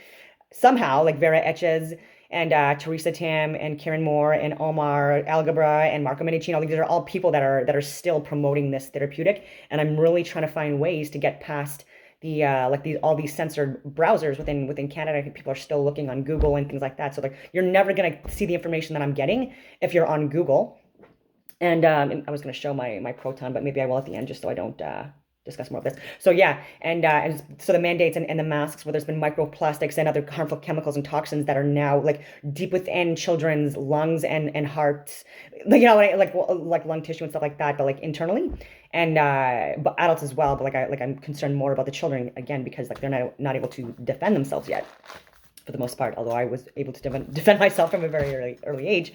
somehow, like Vera Etches and Teresa Tam and Karen Moore and Omar Algabra and Marco Mendicino. These are all people that are still promoting this therapeutic, and I'm really trying to find ways to get past all these censored browsers within Canada. I think people are still looking on Google and things like that. So like you're never gonna see the information that I'm getting if you're on Google. And I was gonna show my proton, but maybe I will at the end just so I don't discuss more of this. So yeah, and so the mandates and the masks, where there's been microplastics and other harmful chemicals and toxins that are now like deep within children's lungs and hearts, you know, like lung tissue and stuff like that, but like internally, and but adults as well. But I'm concerned more about the children again because like they're not able to defend themselves yet, for the most part. Although I was able to defend myself from a very early age.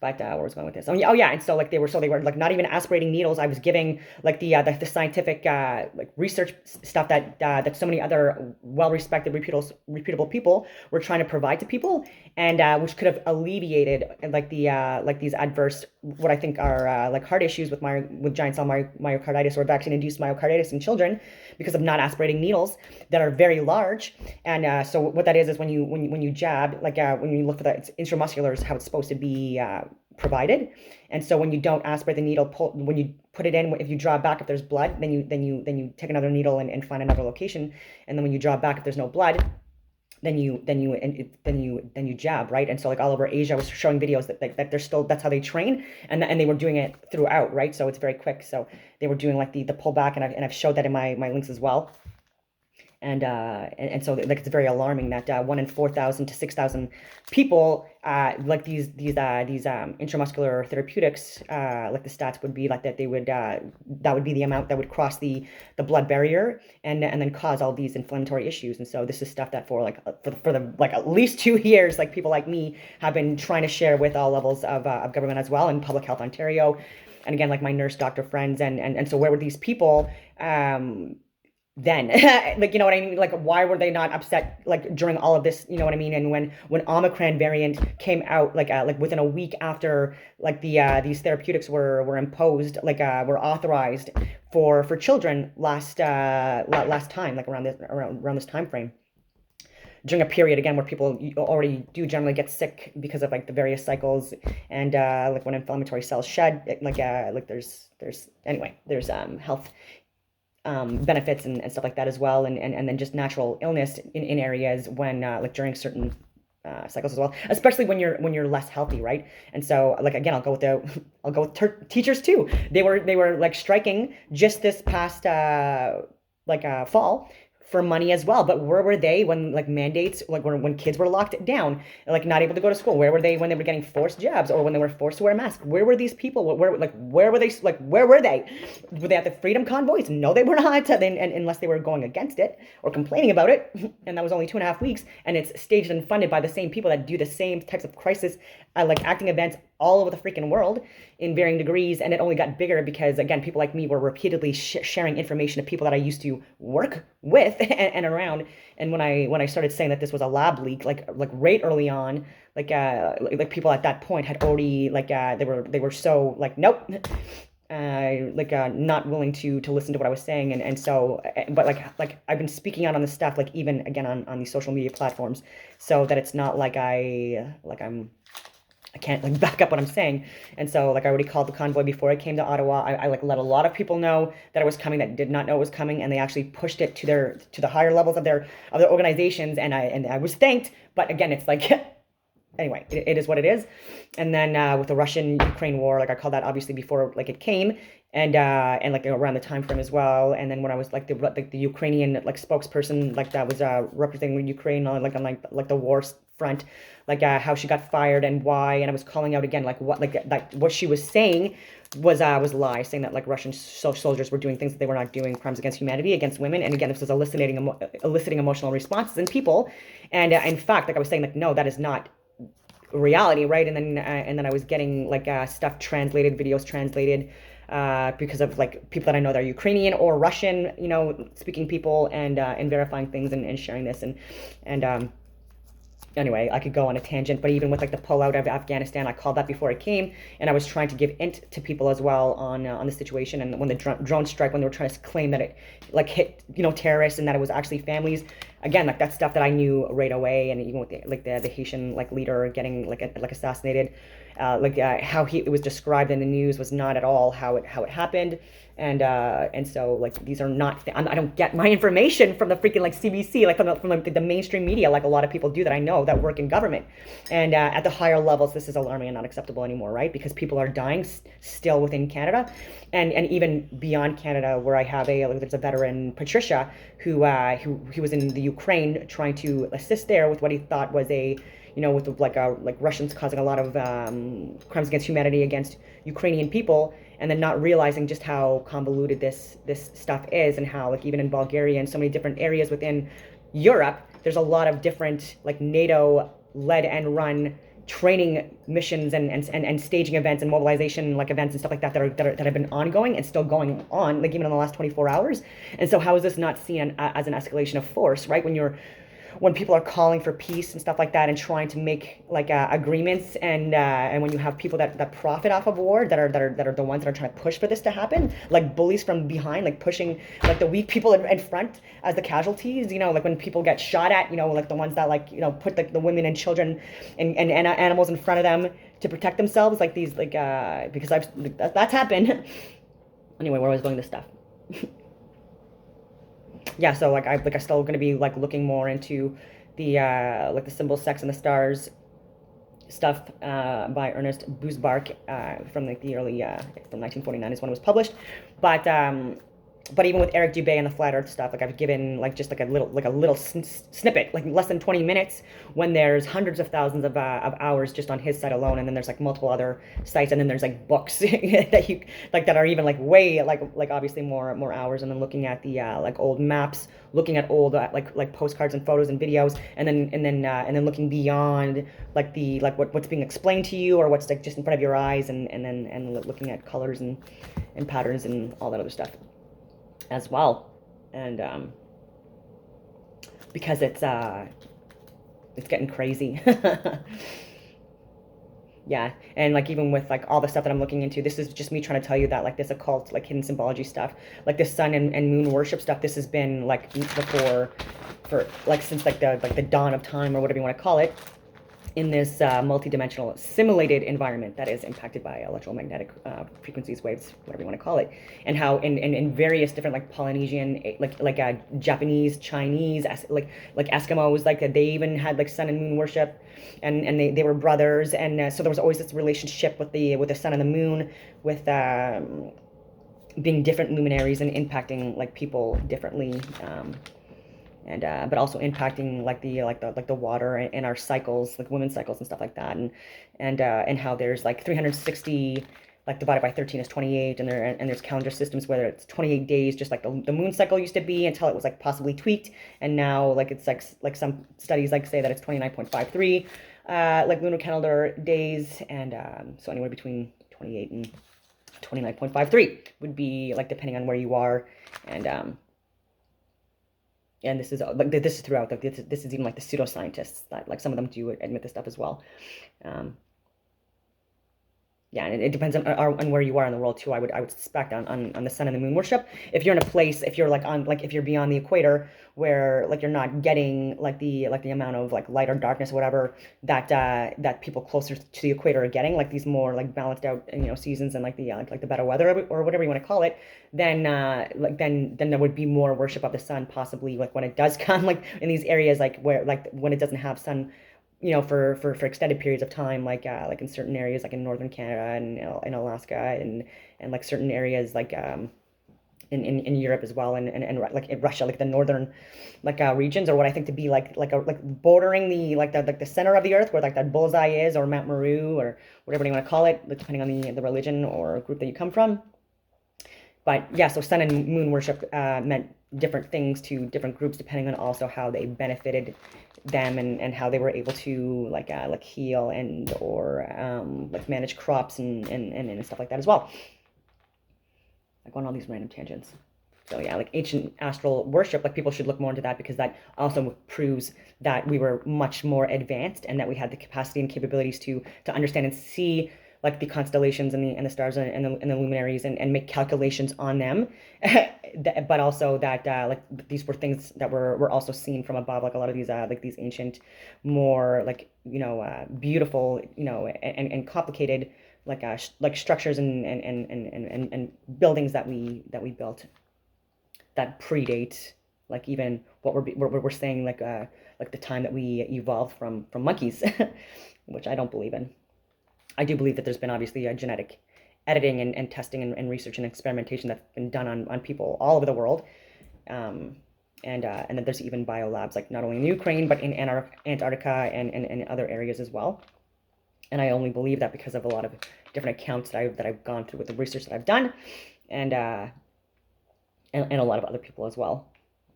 But where was I going with this? Oh yeah, and so they were like not even aspirating needles. I was giving like the scientific like research stuff that so many other well-respected, reputable people were trying to provide to people, and which could have alleviated like these adverse, what I think are like heart issues with giant cell myocarditis or vaccine-induced myocarditis in children because of not aspirating needles that are very large. And so what that is when you jab, like when you look for that, it's intramuscular is how it's supposed to be provided. And so when you don't aspirate the needle, when you put it in, if you draw back, if there's blood, then you take another needle and find another location. And then when you draw back, if there's no blood, then you jab, right? And so like all over Asia, I was showing videos that they're still, that's how they train, and they were doing it throughout, right? So it's very quick. So they were doing like the pullback, and I've showed that in my links as well. And so like it's very alarming that 1 in 4,000 to 6,000 people like these intramuscular therapeutics, like the stats would be like that they would that would be the amount that would cross the blood barrier and then cause all these inflammatory issues. And so this is stuff that for the like at least 2 years, like people like me have been trying to share with all levels of government as well, and Public Health Ontario, and again like my nurse doctor friends, and so where were these people then? Like, you know what I mean? Like, why were they not upset like during all of this? You know what I mean? And when Omicron variant came out, like within a week after like these therapeutics were imposed, like were authorized for children last time, like around this time frame, during a period again where people already do generally get sick because of like the various cycles, and like when inflammatory cells shed, like there's health benefits and stuff like that as well, and then just natural illness in areas when like during certain cycles as well, especially when you're less healthy, right? And so like again, I'll go with teachers too. They were like striking just this past fall for money as well. But where were they when like mandates, like when kids were locked down, like not able to go to school? Where were they when they were getting forced jabs, or when they were forced to wear masks? Where were these people? Where were they? Like where were they? Were they at the freedom convoys? No, they were not. Unless they were going against it or complaining about it, and that was only 2.5 weeks. And it's staged and funded by the same people that do the same types of crisis, like acting events all over the freaking world in varying degrees. And it only got bigger because again, people like me were repeatedly sharing information to people that I used to work with and around. And when I started saying that this was a lab leak, like right early on, like people at that point had already they were so like nope, not willing to listen to what I was saying. And so but like I've been speaking out on this stuff, like even again on these social media platforms, so that it's not like I can't like back up what I'm saying. And so like I already called the convoy before I came to Ottawa. I like let a lot of people know that it was coming, that did not know it was coming, and they actually pushed it to the higher levels of their organizations, and I was thanked. But again, it's like anyway, it is what it is. And then with the Russian-Ukraine war, like I called that obviously before like it came, and like around the time frame as well. And then when I was like the Ukrainian like spokesperson, like that was representing Ukraine on like the war front, like how she got fired and why, and I was calling out again like what she was saying was lies, saying that like Russian soldiers were doing things that they were not doing, crimes against humanity, against women. And again, this was eliciting emotional responses in people. And in fact, like I was saying, like no, that is not reality, right? And then I was getting like stuff translated, videos translated, because of like people that I know that are Ukrainian or Russian, you know, speaking people, and verifying things and sharing this, and anyway, I could go on a tangent, but even with like the pullout of Afghanistan, I called that before it came, and I was trying to give int to people as well on the situation. And when the drone strike, when they were trying to claim that it like hit, you know, terrorists, and that it was actually families, again, like that's stuff that I knew right away. And even with the Haitian like leader getting like assassinated, how it was described in the news was not at all how it happened. And so like these are not I don't get my information from the freaking like CBC, like from the mainstream media, like a lot of people do that I know that work in government. And at the higher levels, this is alarming and not acceptable anymore, right? Because people are dying still within Canada, and even beyond Canada, where I have there's a veteran, Patricia, who was in the Ukraine trying to assist there with what he thought was with like Russians causing a lot of crimes against humanity against Ukrainian people, and then not realizing just how convoluted this stuff is, and how like even in Bulgaria and so many different areas within Europe, there's a lot of different like NATO led and run training missions and staging events and mobilization like events and stuff like that that have been ongoing and still going on, like even in the last 24 hours. And so how is this not seen as an escalation of force, right? When people are calling for peace and stuff like that and trying to make like agreements, and when you have people that profit off of war, that are the ones that are trying to push for this to happen, like bullies from behind, like pushing like the weak people in front as the casualties, like when people get shot at, like the ones that like put the women and children and animals in front of them to protect themselves, like these because that's happened. Anyway, where I was going with this stuff. Yeah, so like I'm still gonna be like looking more into the like the symbol Sex and the Stars stuff by Ernest Busbark from like the early from 1949 is when it was published, but even with Eric Dubé and the flat Earth stuff, like I've given like just like a little snippet, like less than 20 minutes, when there's hundreds of thousands of hours just on his site alone, and then there's like multiple other sites, and then there's like books that you like that are even like way like obviously more hours, and then looking at the like old maps, looking at old like postcards and photos and videos, and then looking beyond like the like what's being explained to you or what's like just in front of your eyes, and then looking at colors and patterns and all that other stuff as well. And because it's getting crazy. Yeah, and like even with like all the stuff that I'm looking into, this is just me trying to tell you that like this occult, like hidden symbology stuff, like this sun and moon worship stuff, this has been like before, for like since like the dawn of time, or whatever you want to call it, in this multidimensional simulated environment that is impacted by electromagnetic frequencies, waves, whatever you want to call it, and how in various different like Polynesian, like Japanese, Chinese, like Eskimos, like they even had like sun and moon worship, and they were brothers, and so there was always this relationship with the sun and the moon, with being different luminaries and impacting like people differently. And but also impacting like the water and our cycles, like women's cycles and stuff like that, and how there's like 360 like divided by 13 is 28, and there's calendar systems where it's 28 days, just like the moon cycle used to be, until it was like possibly tweaked, and now like it's like some studies like say that it's 29.53 like lunar calendar days, and so anywhere between 28 and 29.53 would be like depending on where you are, and this is like this is throughout. Like this is even like the pseudoscientists that like some of them do admit this stuff as well. Yeah, and it depends on where you are in the world too. I would suspect on the sun and the moon worship. If you're in a place, if you're like on like if you're beyond the equator, where like you're not getting like the amount of like light or darkness or whatever that people closer to the equator are getting, like these more like balanced out seasons and like the better weather or whatever you want to call it, then then there would be more worship of the sun, possibly like when it does come, like in these areas like where like when it doesn't have sun, for extended periods of time, like in certain areas, like in northern Canada and in Alaska, and like certain areas like in Europe as well, and like in Russia, like the northern like regions, or what I think to be like bordering the center of the earth, where like that bullseye is, or Mount Meru, or whatever you want to call it, depending on the religion or group that you come from. But yeah, so sun and moon worship meant different things to different groups, depending on also how they benefited them, and how they were able to like heal and or like manage crops and stuff like that as well. Like on all these random tangents. So yeah, like ancient astral worship, like people should look more into that, because that also proves that we were much more advanced, and that we had the capacity and capabilities to understand and see like the constellations and the stars and the luminaries and make calculations on them. But also that like these were things that were also seen from above, like a lot of these like these ancient, more like beautiful and complicated like structures and buildings that we built that predate like even what we're saying like the time that we evolved from monkeys, which I don't believe in. I do believe that there's been obviously a genetic editing and testing and research and experimentation that's been done on people all over the world, and then there's even biolabs like not only in Ukraine but in Antarctica and other areas as well. And I only believe that because of a lot of different accounts that I've gone through with the research that I've done, and a lot of other people as well.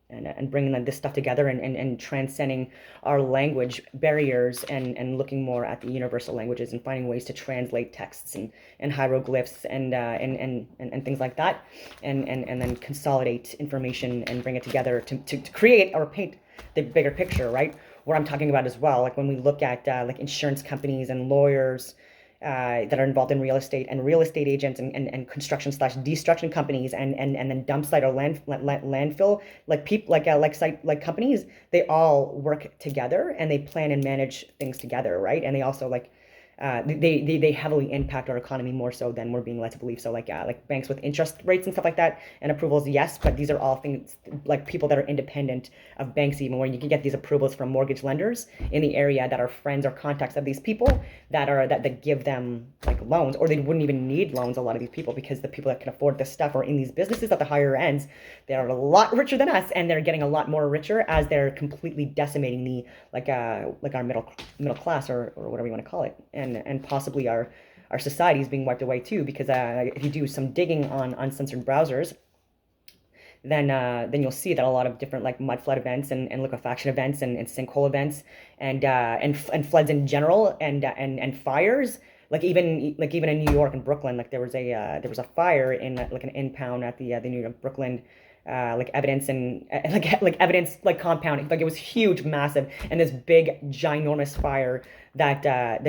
And bringing this stuff together and transcending our language barriers and looking more at the universal languages and finding ways to translate texts and hieroglyphs and things like that, and then consolidate information and bring it together to create or paint the bigger picture, right? What I'm talking about as well, like when we look at like insurance companies and lawyers that are involved in real estate and real estate agents and construction / destruction companies and then dump site or landfill like people like companies, they all work together and they plan and manage things together, right? And they also like they heavily impact our economy more so than we're being led to believe. So like banks with interest rates and stuff like that and approvals, yes, but these are all things like people that are independent of banks, even where you can get these approvals from mortgage lenders in the area that are friends or contacts of these people that give them like loans, or they wouldn't even need loans, a lot of these people, because the people that can afford this stuff are in these businesses at the higher ends. They're a lot richer than us, and they're getting a lot more richer as they're completely decimating the like our middle class or whatever you want to call it, and possibly our society is being wiped away too, because if you do some digging on uncensored browsers, then you'll see that a lot of different like mud flood events and liquefaction events and sinkhole events and floods in general and fires, like even in New York and Brooklyn, like there was a fire in like an impound at the New York Brooklyn like evidence and like evidence like compound, like it was huge, massive, and this big ginormous fire that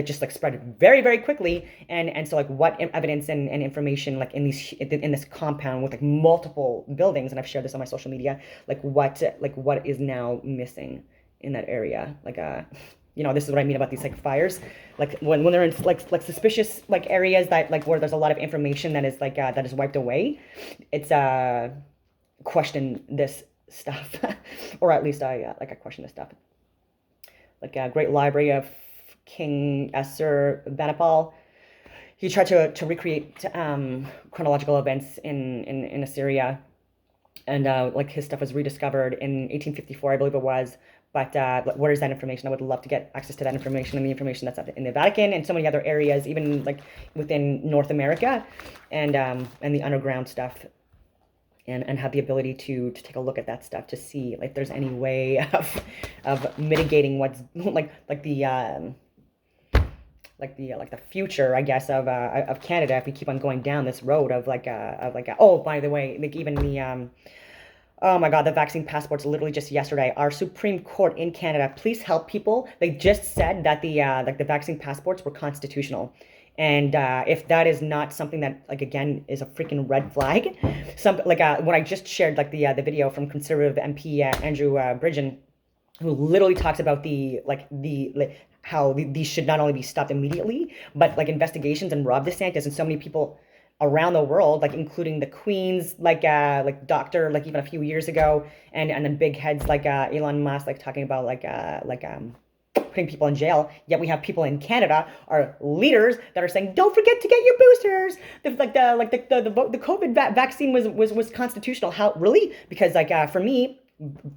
just like spread very, very quickly, and so like what evidence and information like in this compound with like multiple buildings, and I've shared this on my social media, like what is now missing in that area, like this is what I mean about these like fires, like when they're in like suspicious like areas that like where there's a lot of information that is like that is wiped away. It's question this stuff, or at least I question this stuff. Like a great library of King Esther Banipal, he tried to recreate chronological events in Assyria, and like his stuff was rediscovered in 1854, I believe it was. But where is that information? I would love to get access to that information and the information that's in the Vatican and so many other areas, even like within North America, and the underground stuff. And have the ability to take a look at that stuff to see if there's any way of mitigating what's like the future, I guess, of Canada if we keep on going down this road of oh, by the way, like even the oh my God, the vaccine passports literally just yesterday. Our Supreme Court in Canada, please help people. They just said that the vaccine passports were constitutional. And if that is not something that, like, again, is a freaking red flag, when I just shared, like, the video from Conservative MP Andrew Bridgen, who literally talks about how these should not only be stopped immediately, but, like, investigations, and Rob DeSantis and so many people around the world, like, including the Queens, like doctor, like, even a few years ago, and then big heads like Elon Musk, like, talking about, putting people in jail. Yet we have people in Canada, our leaders, that are saying, don't forget to get your boosters. The COVID vaccine was constitutional. How, really? Because for me,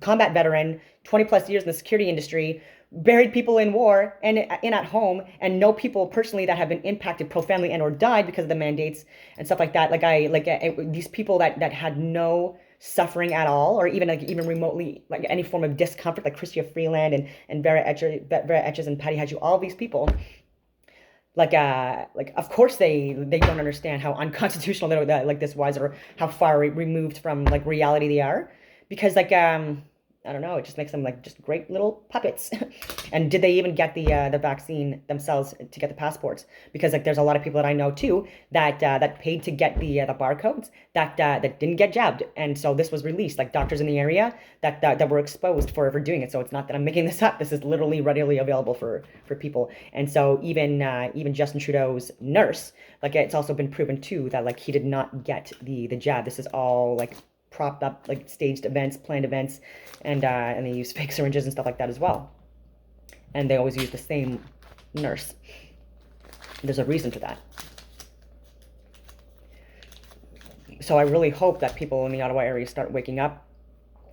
combat veteran, 20 plus years in the security industry, buried people in war and at home, and know people personally that have been impacted profoundly and or died because of the mandates and stuff like that. These people that had no suffering at all, or even remotely like any form of discomfort, like Chrystia Freeland and Vera Etches and Patty Hadju, all these people, of course they don't understand how unconstitutional this was, or how far removed from like reality they are, because I don't know, it just makes them like just great little puppets. And did they even get the vaccine themselves to get the passports? Because like there's a lot of people that I know too that paid to get the barcodes that didn't get jabbed, and so this was released, like doctors in the area that were exposed for doing it. So it's not that I'm making this up. This is literally readily available for people. And so even Justin Trudeau's nurse, like it's also been proven too that like he did not get the jab. This is all like propped up, like staged events, planned events, and they use fake syringes and stuff like that as well. And they always use the same nurse. There's a reason for that. So I really hope that people in the Ottawa area start waking up,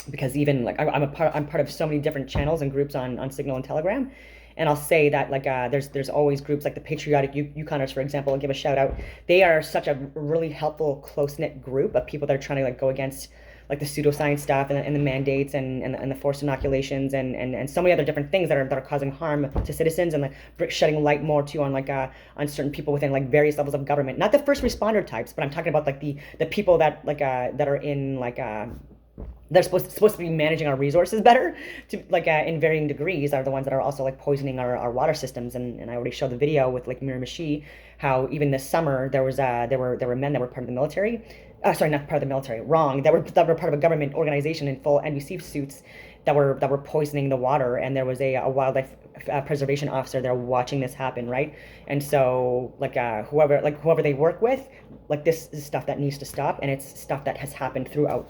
because even like I'm part of so many different channels and groups on Signal and Telegram. And I'll say that like there's always groups like the Patriotic Yukoners, for example. I'll give a shout out. They are such a really helpful, close-knit group of people that are trying to like go against like the pseudoscience stuff and the mandates and the forced inoculations and so many other different things that are causing harm to citizens, and like shedding light more too on like on certain people within like various levels of government. Not the first responder types, but I'm talking about like the people that like that are in like they're supposed to be managing our resources better, to like in varying degrees, are the ones that are also like poisoning our water systems. And I already showed the video with like Miramichi, how even this summer there were men that were part of the military, sorry, not part of the military, wrong, that were part of a government organization in full NBC suits that were poisoning the water, and there was a wildlife preservation officer there watching this happen, right? And so like whoever they work with, like this is stuff that needs to stop, and it's stuff that has happened throughout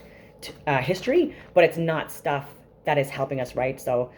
history, but it's not stuff that is helping us, right? So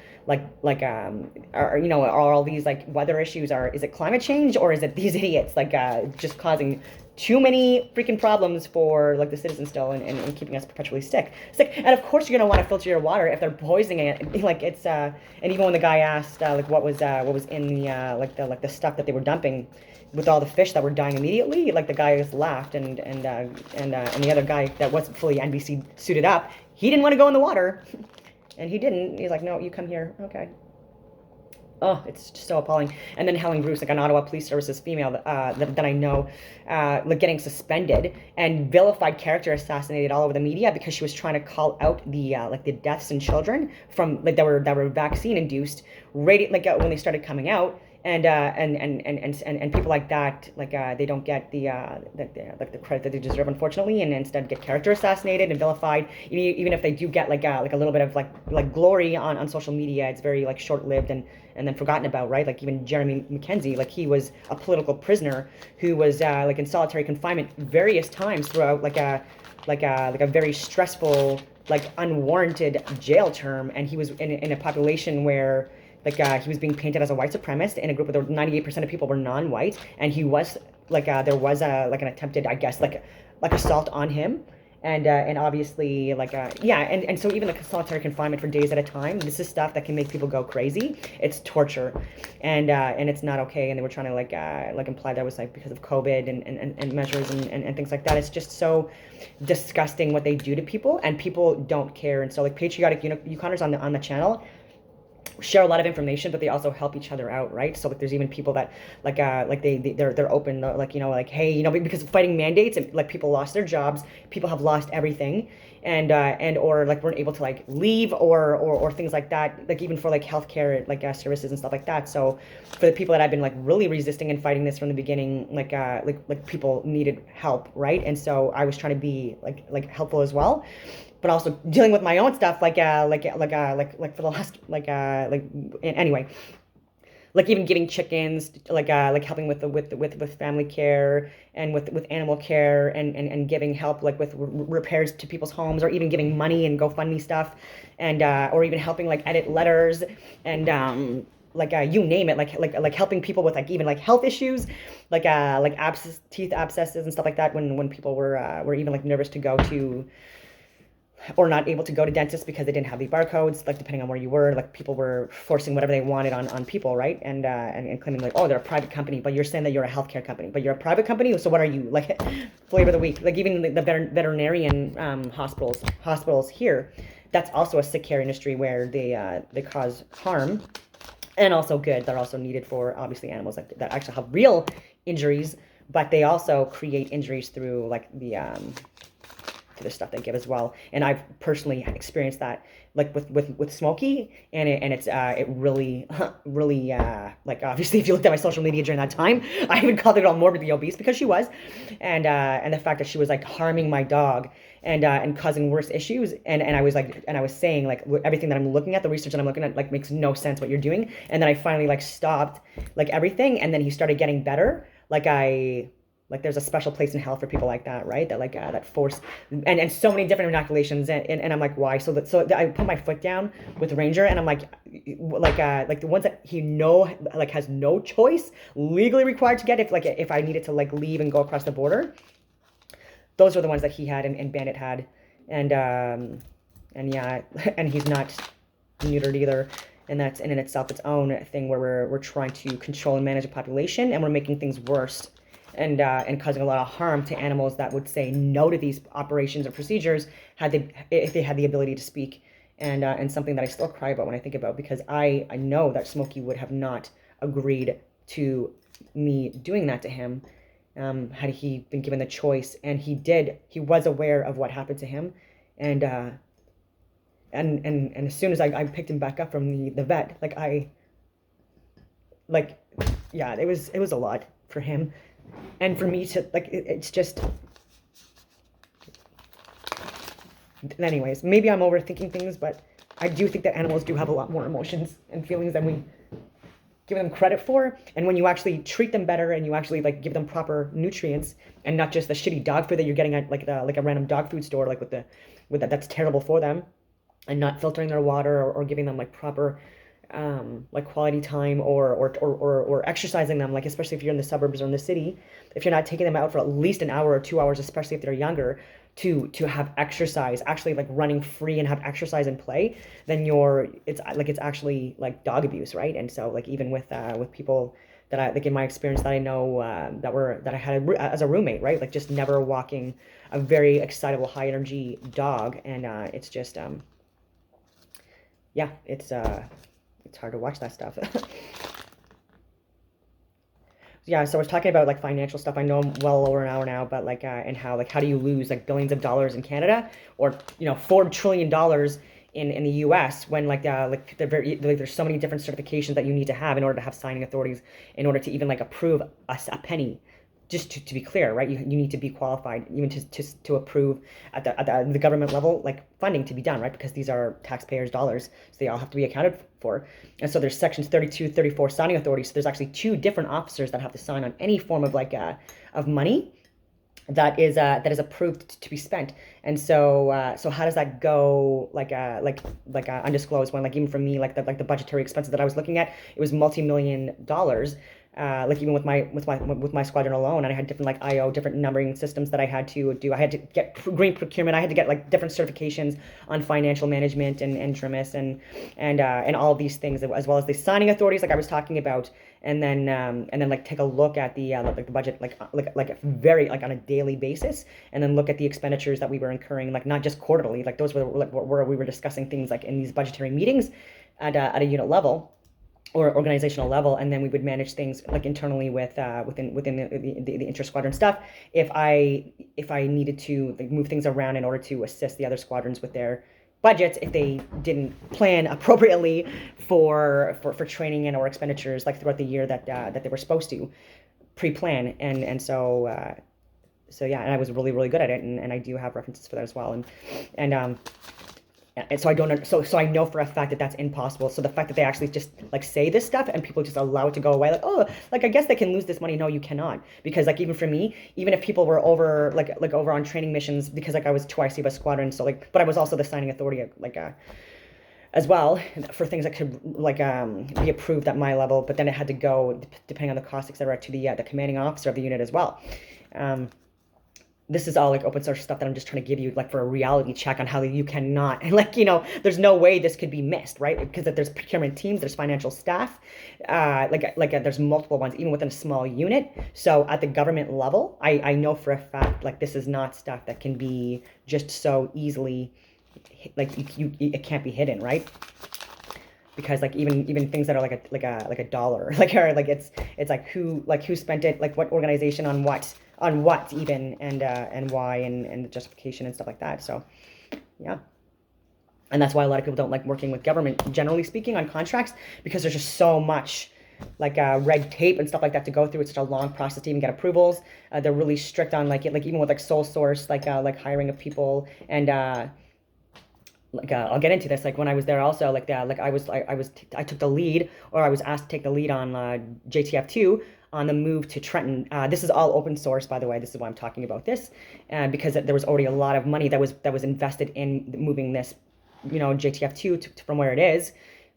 are all these like weather issues, is it climate change, or is it these idiots like just causing too many freaking problems for like the citizens still, and keeping us perpetually sick? And of course you're gonna want to filter your water if they're poisoning it. Like it's and even when the guy asked like what was in the the stuff that they were dumping with all the fish that were dying immediately, like the guy just laughed, and the other guy that wasn't fully NBC suited up, he didn't want to go in the water, and he didn't. He's like, no, you come here, okay. Oh, it's just so appalling. And then Helen Bruce, like an Ottawa Police Services female that I know, like getting suspended and vilified, character assassinated all over the media because she was trying to call out the like the deaths in children from like that were vaccine induced, right? Like when they started coming out. And people like that, like they don't get the credit that they deserve, unfortunately, and instead get character assassinated and vilified. Even if they do get like a little bit of like glory on social media, it's very like short lived and then forgotten about, right? Like even Jeremy McKenzie, like he was a political prisoner who was like in solitary confinement various times throughout like a very stressful, like unwarranted jail term, and he was in a population where like he was being painted as a white supremacist in a group where 98% of people were non-white, and he was like there was like an attempted, I guess, like assault on him, and obviously like and so even like solitary confinement for days at a time, this is stuff that can make people go crazy. It's torture, and it's not okay. And they were trying to like imply that was like because of COVID and measures and things like that. It's just so disgusting what they do to people, and people don't care. And so like Patriotic Yukoners on the channel share a lot of information, but they also help each other out, right? So like there's even people that they're open, like hey, because of fighting mandates, and like people lost their jobs, people have lost everything, and or like weren't able to like leave or things like that, like even for like healthcare like services and stuff like that. So for the people that have been like really resisting and fighting this from the beginning, like people needed help, right? And so I was trying to be like helpful as well, but also dealing with my own stuff, like for the last anyway, like even giving chickens, like helping with family care and with animal care, and giving help like with repairs to people's homes, or even giving money and GoFundMe stuff, and or even helping like edit letters, and you name it, like helping people with like even like health issues, like teeth abscesses and stuff like that, when people were even like nervous to go to, or not able to go to dentists because they didn't have the barcodes, like depending on where you were, like people were forcing whatever they wanted on people, right? And claiming like, oh, they're a private company, but you're saying that you're a healthcare company, but you're a private company, so what are you? Like flavor of the week. Like even the veterinarian hospitals here, that's also a sick care industry where they cause harm and also good. They're also needed for obviously animals that actually have real injuries, but they also create injuries through like the to the stuff they give as well. And I've personally experienced that, like with Smokey, and it really like, obviously if you looked at my social media during that time, I even called it all morbidly obese because she was, and the fact that she was like harming my dog and causing worse issues, and I was saying like, everything that I'm looking at, the research that I'm looking at, like, makes no sense what you're doing. And then I finally like stopped like everything, and then he started getting better. Like there's a special place in hell for people like that, right? That like that force, and so many different inoculations, and I'm like, why? So I put my foot down with Ranger, and I'm like the ones that he has no choice, legally required to get, if I needed to like leave and go across the border. Those are the ones that he had and Bandit had, and yeah, and he's not neutered either. And that's in itself its own thing where we're trying to control and manage a population, and we're making things worse, and causing a lot of harm to animals that would say no to these operations or procedures if they had the ability to speak. And something that I still cry about when I think about, because I know that Smokey would have not agreed to me doing that to him, had he been given the choice. And he was aware of what happened to him, and as soon as I picked him back up from the vet, yeah, it was a lot for him, and for me to it's just, anyways, maybe I'm overthinking things, but I do think that animals do have a lot more emotions and feelings than we give them credit for. And when you actually treat them better, and you actually like give them proper nutrients, and not just the shitty dog food that you're getting at like a random dog food store, like with that's terrible for them, and not filtering their water, or giving them like proper like quality time, or exercising them, like especially if you're in the suburbs or in the city, if you're not taking them out for at least an hour or 2 hours, especially if they're younger, to have exercise, actually like running free and have exercise and play, then it's actually like dog abuse, right? And so like even with people that I like in my experience that I know that I had as a roommate, right? Like just never walking a very excitable, high energy dog, and it's just yeah, it's hard to watch that stuff. Yeah, so I was talking about like financial stuff. I know I'm well over an hour now, but like and how do you lose like billions of dollars in Canada, or $4 trillion in the US, when there's so many different certifications that you need to have in order to have signing authorities, in order to even like approve a penny. Just to be clear, right? You need to be qualified even to approve at the government level, like funding to be done, right? Because these are taxpayers' dollars, so they all have to be accounted for. And so there's sections 32, 34 signing authorities. So there's actually 2 different officers that have to sign on any form of of money that is approved to be spent. And so how does that go undisclosed, when like even for me, like the budgetary expenses that I was looking at, it was multi-million dollars. Like even with my squadron alone, and I had different like IO, different numbering systems that I had to do. I had to get green procurement. I had to get like different certifications on financial management and TRIMIS and all of these things, as well as the signing authorities like I was talking about. And then like take a look at the budget like very like on a daily basis, and then look at the expenditures that we were incurring, like not just quarterly, like those were like where we were discussing things like in these budgetary meetings at a unit level or organizational level, and then we would manage things like internally within the inter-squadron stuff. If I needed to like move things around in order to assist the other squadrons with their budgets, if they didn't plan appropriately for training and or expenditures like throughout the year that they were supposed to pre-plan, and so yeah, and I was really good at it, and I do have references for that as well, and so I don't. So I know for a fact that that's impossible. So the fact that they actually just like say this stuff and people just allow it to go away, like, oh, like I guess they can lose this money. No, you cannot, because like even for me, even if people were over like over on training missions, because like I was twice a squadron, so like, but I was also the signing authority as well for things that could like be approved at my level, but then it had to go depending on the cost, etc., to the commanding officer of the unit as well. This is all like open source stuff that I'm just trying to give you like for a reality check on how you cannot, like, there's no way this could be missed, right? Because if there's procurement teams, there's financial staff, there's multiple ones, even within a small unit. So at the government level, I know for a fact, like this is not stuff that can be just so easily, like it can't be hidden, right? Because like even things that are like a dollar, like it's like who spent it, like what organization on what on what even, and why, and the justification and stuff like that. So, yeah. And that's why a lot of people don't like working with government, generally speaking, on contracts, because there's just so much like red tape and stuff like that to go through. It's such a long process to even get approvals. They're really strict on like even with like sole source, like hiring of people, and I'll get into this. Like when I was there, also I took the lead, or I was asked to take the lead on JTF2 on the move to Trenton. This is all open source, by the way. This is why I'm talking about this, because there was already a lot of money that was invested in moving this, JTF2 from where it is,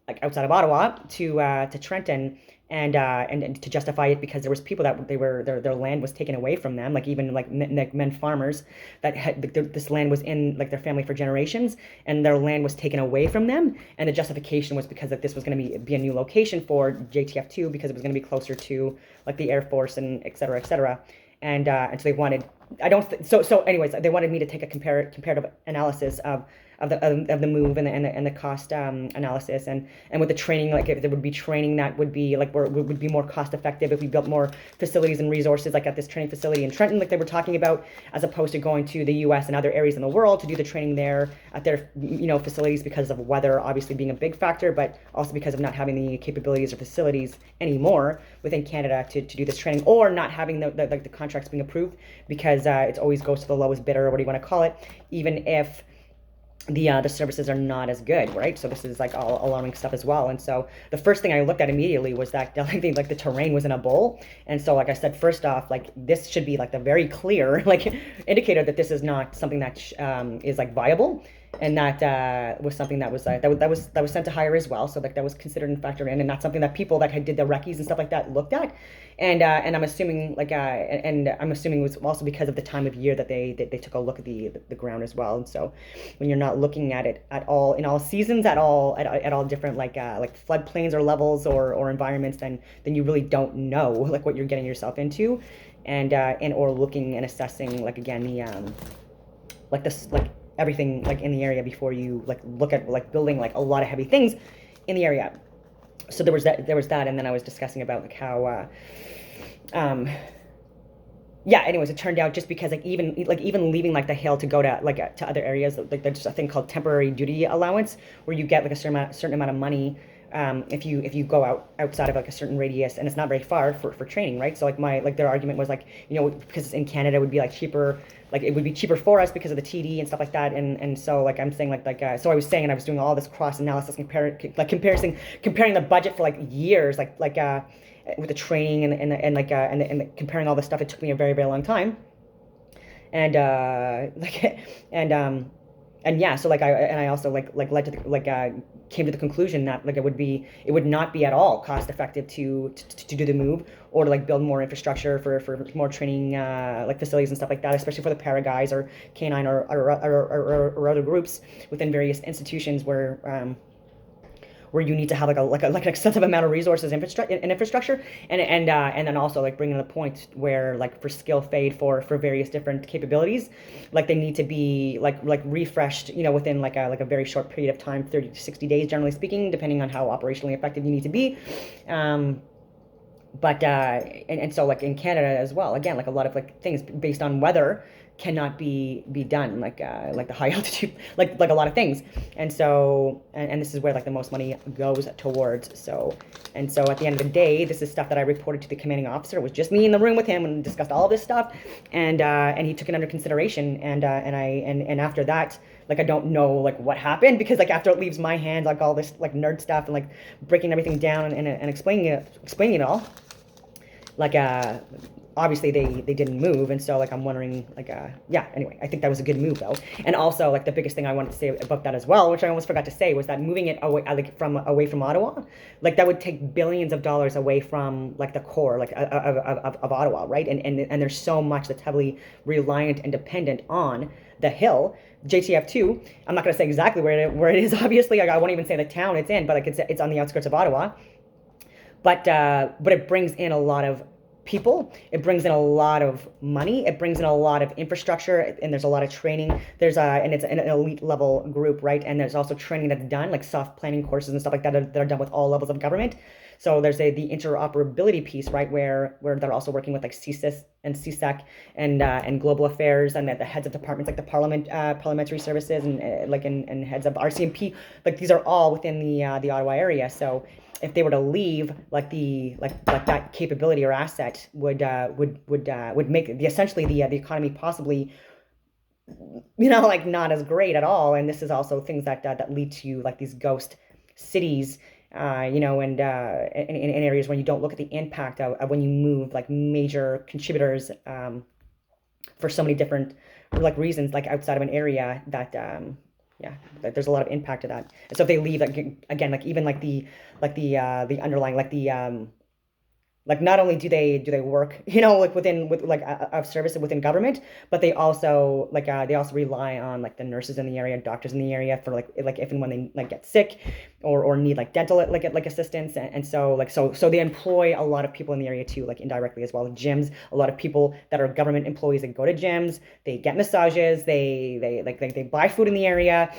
like outside of Ottawa, to Trenton. And to justify it, because there was people that their land was taken away from them, like even like men farmers that had this land was in like their family for generations, and their land was taken away from them, and the justification was because this was going to be a new location for JTF2, because it was going to be closer to like the Air Force and et cetera, and so they wanted anyways, they wanted me to take a comparative analysis of the move and the cost analysis, and with the training, like if there would be training that would be like where it would be more cost effective if we built more facilities and resources, like at this training facility in Trenton, like they were talking about, as opposed to going to the US and other areas in the world to do the training there at their facilities, because of weather obviously being a big factor, but also because of not having the capabilities or facilities anymore within Canada to do this training, or not having the contracts being approved, because it always goes to the lowest bidder, or what do you want to call it, even if the services are not as good, right? So this is like all alarming stuff as well. And so the first thing I looked at immediately was that like the terrain was in a bowl. And so like I said, first off, like this should be like the very clear like indicator that this is not something that is like viable, and that was something that was that was sent to hire as well. So like that was considered and factored in, and not something that people that had did the recce's and stuff like that looked at. And I'm assuming I'm assuming it was also because of the time of year that they took a look at the ground as well. And so when you're not looking at it at all in all seasons, at all different like floodplains or levels or environments, then you really don't know like what you're getting yourself into, and or looking and assessing like again the like this like everything like in the area before you like look at like building like a lot of heavy things in the area. So there was that, and then I was discussing about like how anyways, it turned out just because like even leaving like the hill to go to like to other areas, like there's a thing called temporary duty allowance, where you get like a certain amount of money if you go outside of like a certain radius, and it's not very far for training, right? So like their argument was like, because it's in Canada, it would be like cheaper, like it would be cheaper for us because of the TD and stuff like that, and so like I'm saying so I was saying, and I was doing all this cross analysis, comparing the budget for like years, like with the training and comparing all this stuff. It took me a very, very long time, and yeah, so I also led to the came to the conclusion that like it would not be at all cost effective to do the move, or to like build more infrastructure for more training like facilities and stuff like that, especially for the para guys or canine or other groups within various institutions where you need to have like an extensive amount of resources and infrastructure, and then also like bringing the point where like for skill fade for various different capabilities, like they need to be like refreshed, within like a very short period of time, 30 to 60 days, generally speaking, depending on how operationally effective you need to be. But so like in Canada as well, again, like a lot of like things based on weather cannot be done, like the high altitude, like a lot of things, and so and this is where like the most money goes towards. So at the end of the day, this is stuff that I reported to the commanding officer. It was just me in the room with him and discussed all this stuff, and he took it under consideration, and after that, like I don't know like what happened, because like after it leaves my hands, like all this like nerd stuff and like breaking everything down and explaining it all, like obviously they didn't move, and so like I'm wondering like anyway, I think that was a good move though. And also like the biggest thing I wanted to say about that as well, which I almost forgot to say, was that moving it away from Ottawa, like that would take billions of dollars away from like the core like of Ottawa, right? And there's so much that's heavily reliant and dependent on the hill. JTF2, I'm not going to say exactly where it is, obviously. I won't even say the town it's in, but like it's on the outskirts of Ottawa. But it brings in a lot of people, it brings in a lot of money, it brings in a lot of infrastructure, and there's a lot of training. There's and it's an elite level group, right? And there's also training that's done, like soft planning courses and stuff like that are done with all levels of government. So there's the interoperability piece, right, where they're also working with like CSIS and CSEC and global affairs and the heads of departments like the parliamentary services and heads of RCMP. Like these are all within the Ottawa area. So if they were to leave, like that capability or asset would make essentially the economy possibly, like not as great at all. And this is also things that lead to like these ghost cities, and in areas where you don't look at the impact of when you move like major contributors for so many different like reasons, like outside of an area that there's a lot of impact to that. And so if they leave, like, again, like even like the underlying like not only do they work, like with of service within government, but they also rely on like the nurses in the area, doctors in the area for like if and when they like get sick or need like dental like assistance, and so they employ a lot of people in the area too, like indirectly as well. Gyms, a lot of people that are government employees that go to gyms, they get massages, they buy food in the area.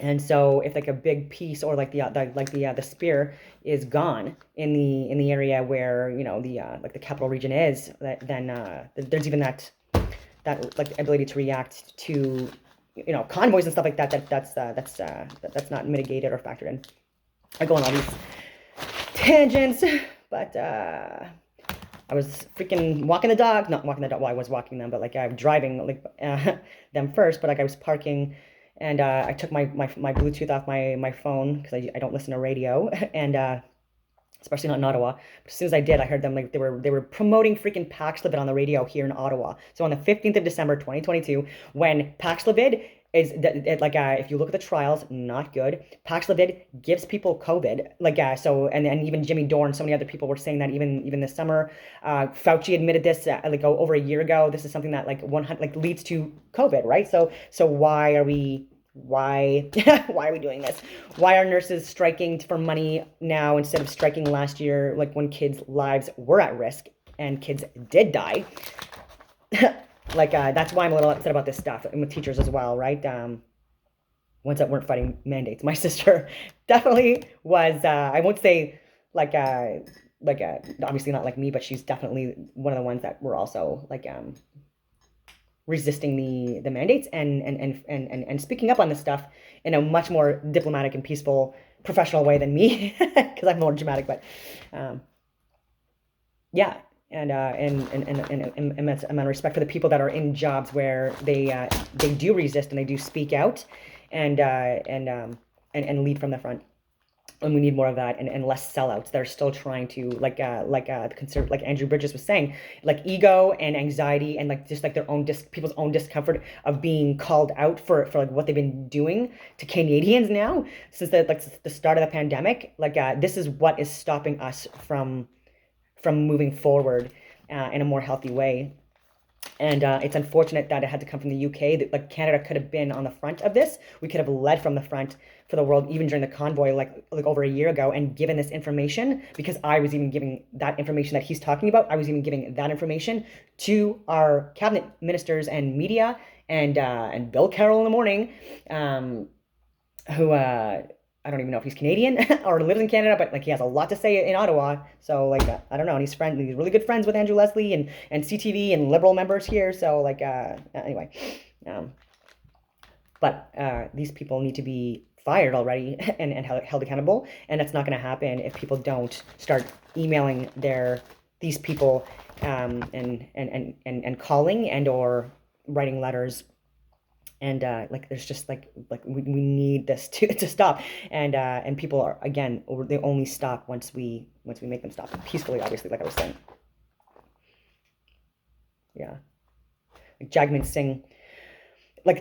And so if like a big piece or like the spear is gone in the area where the capital region is, then there's even that like ability to react to convoys and stuff like that's not mitigated or factored in. I go on all these tangents, but I was freaking walking the dog, not walking the dog. Well, I was walking them, but like I'm driving like them first. But like I was parking. And I took my Bluetooth off my phone because I don't listen to radio, and especially not in Ottawa. But as soon as I did, I heard them like they were promoting freaking Paxlovid on the radio here in Ottawa. So on the 15th of December 2022, when Paxlovid is if you look at the trials, not good. Paxlovid gives people COVID, so and even Jimmy Dore and so many other people were saying that even this summer. Fauci admitted this over a year ago. This is something that leads to COVID, right? So why are we doing this? Why are nurses striking for money now instead of striking last year, like when kids' lives were at risk and kids did die? That's why I'm a little upset about this stuff, and with teachers as well, right? Ones that weren't fighting mandates. My sister definitely was. I won't say obviously not like me, but she's definitely one of the ones that were also resisting the mandates and speaking up on this stuff in a much more diplomatic and peaceful, professional way than me, because I'm more dramatic. But yeah. And amount of respect for the people that are in jobs where they do resist and they do speak out and lead from the front. And we need more of that and less sellouts. They're still trying to like Andrew Bridges was saying, like ego and anxiety and like just like their own people's own discomfort of being called out for like what they've been doing to Canadians now since the start of the pandemic. This is what is stopping us from moving forward in a more healthy way. And it's unfortunate that it had to come from the UK. That Canada could have been on the front of this. We could have led from the front for the world, even during the convoy, like over a year ago, and given this information, because I was even giving that information that he's talking about. I was even giving that information to our cabinet ministers and media and Bill Carroll in the morning, who I don't even know if he's Canadian or lives in Canada, but he has a lot to say in Ottawa. So I don't know. And he's really good friends with Andrew Leslie and CTV and Liberal members here. So anyway, but these people need to be fired already and held accountable. And that's not going to happen if people don't start emailing these people and calling and or writing letters. And there's just we need this to stop, and people are, again, they only stop once we make them stop peacefully, obviously, like I was saying. Yeah, Jagmeet Singh,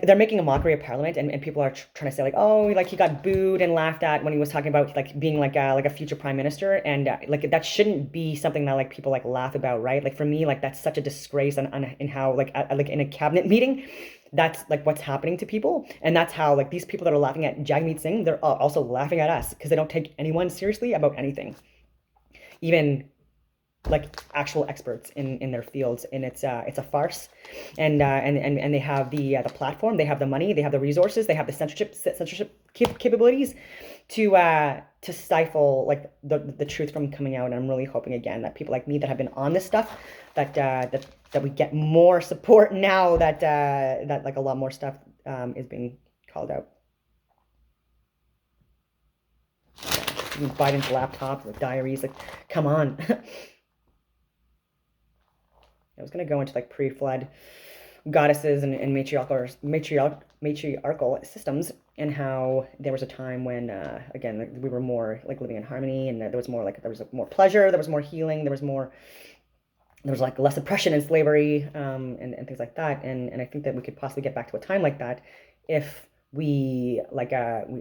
they're making a mockery of Parliament, and people are trying to say he got booed and laughed at when he was talking about being a future prime minister, and that shouldn't be something that people laugh about, right? For me, that's such a disgrace in how in a cabinet meeting. That's what's happening to people, and that's how these people that are laughing at Jagmeet Singh, they're also laughing at us because they don't take anyone seriously about anything, even actual experts in their fields. And it's a farce, and they have the platform, they have the money, they have the resources, they have the censorship capabilities to stifle like the truth from coming out. And I'm really hoping again that people like me that have been on this stuff, that we get more support now that like a lot more stuff is being called out. Biden's laptops, the diaries, like, come on. I was gonna go into like pre-flood goddesses and matriarchal systems, and how there was a time when again we were more like living in harmony, and there was more pleasure, there was more healing, there was like less oppression and slavery, and things like that, and I think that we could possibly get back to a time like that if we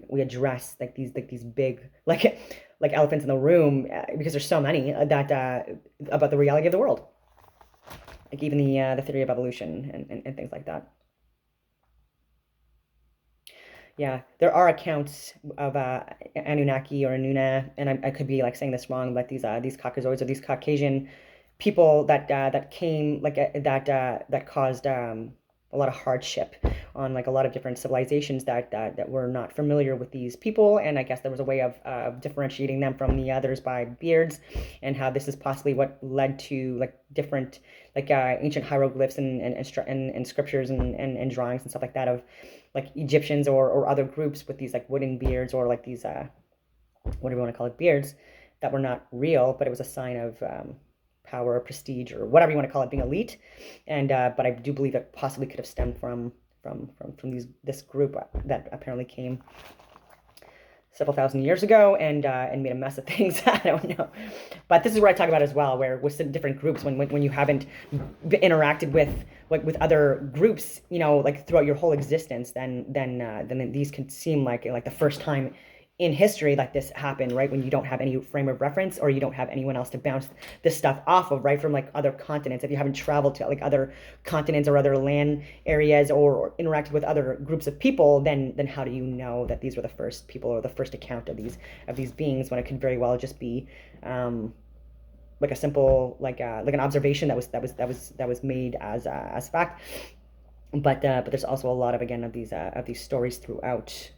we address like these big like elephants in the room, because there's so many that about the reality of the world, like even the theory of evolution and things like that. Yeah, there are accounts of Anunnaki or Anuna, and I could be like saying this wrong, but these Caucasoids or these Caucasian people that came that caused a lot of hardship on like a lot of different civilizations that were not familiar with these people, and I guess there was a way of differentiating them from the others by beards, and how this is possibly what led to like different like ancient hieroglyphs and scriptures and drawings and stuff like that of like Egyptians or other groups with these like wooden beards, or like these whatever you want to call it, beards that were not real, but it was a sign of power or prestige or whatever you want to call it, being elite. And but I do believe it possibly could have stemmed from this group that apparently came several thousand years ago and made a mess of things. I don't know, but this is where I talk about as well, where with different groups, when you haven't interacted with other groups, you know, like throughout your whole existence, then these can seem like the first time in history like this happened, right? When you don't have any frame of reference, or you don't have anyone else to bounce this stuff off of, right? From like other continents. If you haven't traveled to like other continents or other land areas, or interacted with other groups of people, then how do you know that these were the first people or the first account of these beings, when it could very well just be like a simple like an observation that was made as fact. But there's also a lot of these stories throughout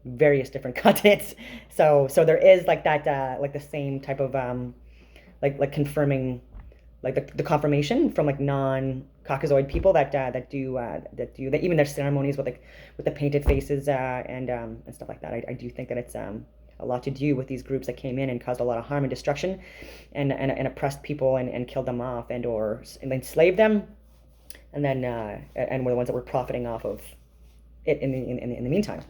various different continents, so there is like that like the same type of like confirming like the confirmation from like non-Caucasoid people that do even their ceremonies with the painted faces and stuff like that. I do think that it's a lot to do with these groups that came in and caused a lot of harm and destruction, and oppressed people and killed them off and enslaved them, and then and were the ones that were profiting off of it in the meantime.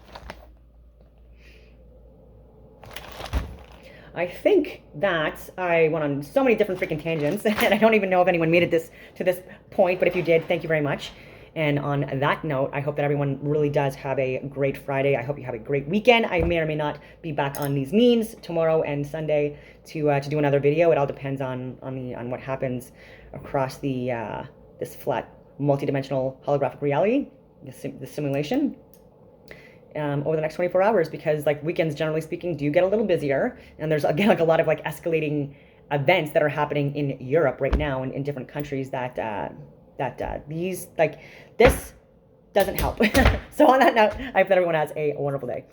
I think that I went on so many different freaking tangents, and I don't even know if anyone made it to this point, but if you did, thank you very much. And on that note, I hope that everyone really does have a great Friday. I hope you have a great weekend. I may or may not be back on these means tomorrow and Sunday to do another video. It all depends on what happens across the this flat multidimensional holographic reality, the simulation. Over the next 24 hours, because like weekends, generally speaking, do get a little busier, and there's again like a lot of like escalating events that are happening in Europe right now and in different countries that these like this doesn't help. So on that note, I hope that everyone has a wonderful day.